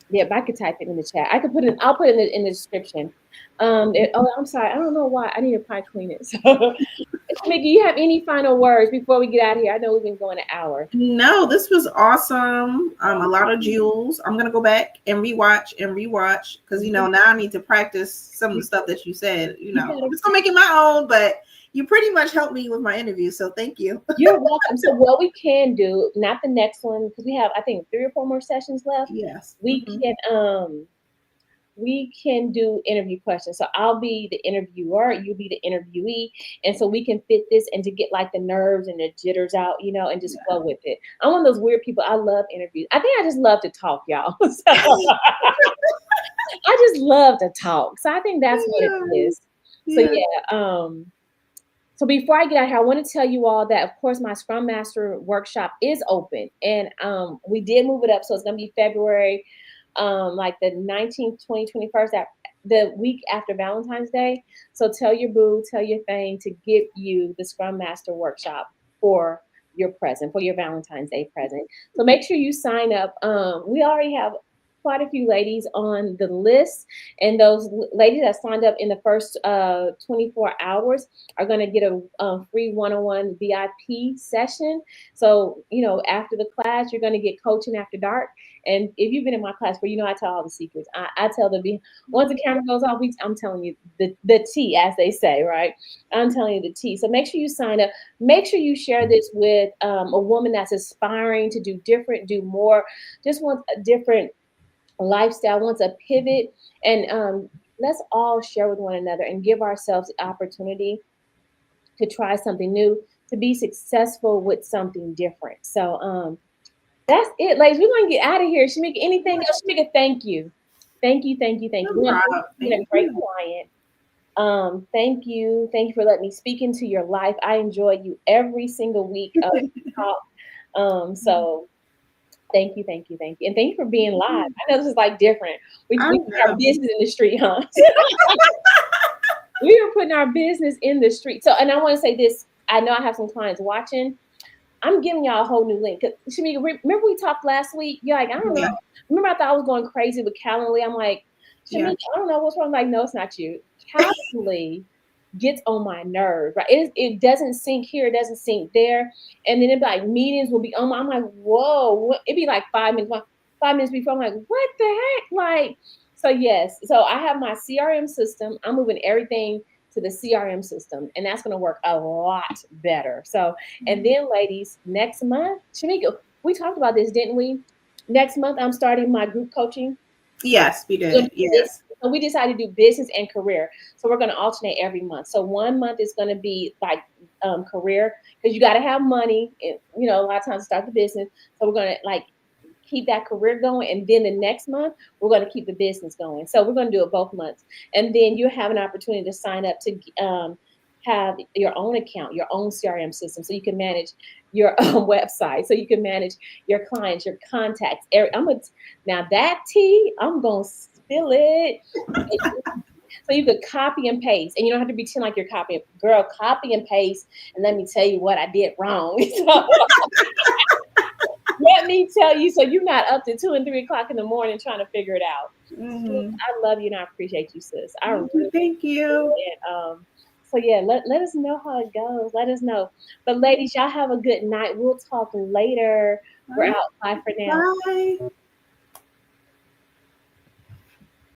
[SPEAKER 1] Yeah, but I could type it in the chat. I could put it. I'll put it in the description. Oh, I'm sorry. I don't know why. I need to probably clean it. So, Mickey, you have any final words before we get out of here? I know we've been going an hour.
[SPEAKER 2] No, this was awesome. A lot of jewels. I'm gonna go back and rewatch because now I need to practice some of the stuff that you said.
[SPEAKER 1] You
[SPEAKER 2] I'm
[SPEAKER 1] gotta.
[SPEAKER 2] just gonna make it my own, but you pretty much helped me with my interview, so thank you.
[SPEAKER 1] You're welcome. So, what we can do, not the next one, because we have, I think, 3 or 4 more sessions left.
[SPEAKER 2] Yes.
[SPEAKER 1] We can do interview questions. So I'll be the interviewer, you'll be the interviewee, and so we can fit this and to get like the nerves and the jitters out, and just flow with it. I'm one of those weird people. I love interviews. I think I just love to talk, y'all. So I just love to talk. So I think that's what it
[SPEAKER 2] Yeah.
[SPEAKER 1] is. So
[SPEAKER 2] Yeah.
[SPEAKER 1] yeah. So before I get out here, I want to tell you all that, of course, my Scrum Master workshop is open, and we did move it up, so it's going to be February, like the 19th, 20th, 21st, the week after Valentine's Day. So tell your boo, tell your thing to get you the Scrum Master workshop for your present, for your Valentine's Day present. So make sure you sign up. We already have quite a few ladies on the list, and those ladies that signed up in the first 24 hours are going to get a free one-on-one VIP session. So, after the class, you're going to get coaching after dark. And if you've been in my class before, I tell all the secrets. I tell once the camera goes off, I'm telling you the tea, as they say, right? I'm telling you the tea. So make sure you sign up. Make sure you share this with a woman that's aspiring to do different, do more, just wants a different lifestyle, wants a pivot. And let's all share with one another and give ourselves the opportunity to try something new, to be successful with something different. So that's it, ladies. We're gonna get out of here. Shamika, anything else? Shamika, thank you. Thank you, thank you, thank you.
[SPEAKER 2] No
[SPEAKER 1] We want to thank
[SPEAKER 2] problem.
[SPEAKER 1] you for being
[SPEAKER 2] Thank
[SPEAKER 1] a great
[SPEAKER 2] you.
[SPEAKER 1] client. Thank you. Thank you for letting me speak into your life. I enjoy you every single week of talk. So thank you, thank you, thank you. And thank you for being live. I know this is like different.
[SPEAKER 2] I
[SPEAKER 1] We put our
[SPEAKER 2] know.
[SPEAKER 1] business in the street, huh? We are putting our business in the street. So, and I want to say this. I know I have some clients watching. I'm giving y'all a whole new link. Shamika, remember we talked last week? You're like, I don't know.
[SPEAKER 2] Yeah.
[SPEAKER 1] Remember I thought I was going crazy with Calendly? I'm like,
[SPEAKER 2] Yeah.
[SPEAKER 1] Shamika, I don't know what's wrong. I'm like, no, it's not you. Calendly gets on my nerve, right? It doesn't sync here, it doesn't sync there. And then it'd be like meetings will be on my, I'm like, whoa, it'd be like 5 minutes, 5 minutes before. I'm like, what the heck? Like, so yes. So I have my CRM system. I'm moving everything to the CRM system, and that's gonna work a lot better. So, and then ladies, next month, Shamika, we talked about this, didn't we? Next month I'm starting my group coaching.
[SPEAKER 2] Yes, we
[SPEAKER 1] We're gonna
[SPEAKER 2] did.
[SPEAKER 1] do this.
[SPEAKER 2] Yes.
[SPEAKER 1] So we decided to do business and career. So we're going to alternate every month. So one month is going to be like career, because you got to have money. And, a lot of times to start the business. So we're going to like keep that career going, and then the next month we're going to keep the business going. So we're going to do it both months, and then you have an opportunity to sign up to have your own account, your own CRM system, so you can manage your own website, so you can manage your clients, your contacts. Now that tea, I'm gonna spill it. So you could copy and paste, and you don't have to pretend like you're copying. Girl, copy and paste, and let me tell you what I did wrong. So, let me tell you, so you're not up to 2 and 3 o'clock in the morning trying to figure it out. Sis,
[SPEAKER 2] Hmm.
[SPEAKER 1] I love you and I appreciate you, sis. I
[SPEAKER 2] Thank
[SPEAKER 1] really
[SPEAKER 2] you. Thank
[SPEAKER 1] do.
[SPEAKER 2] you.
[SPEAKER 1] And so yeah, let us know how it goes. Let us know. But ladies, y'all have a good night. We'll talk later. We're
[SPEAKER 2] All
[SPEAKER 1] out. Bye for now.
[SPEAKER 2] right. Bye.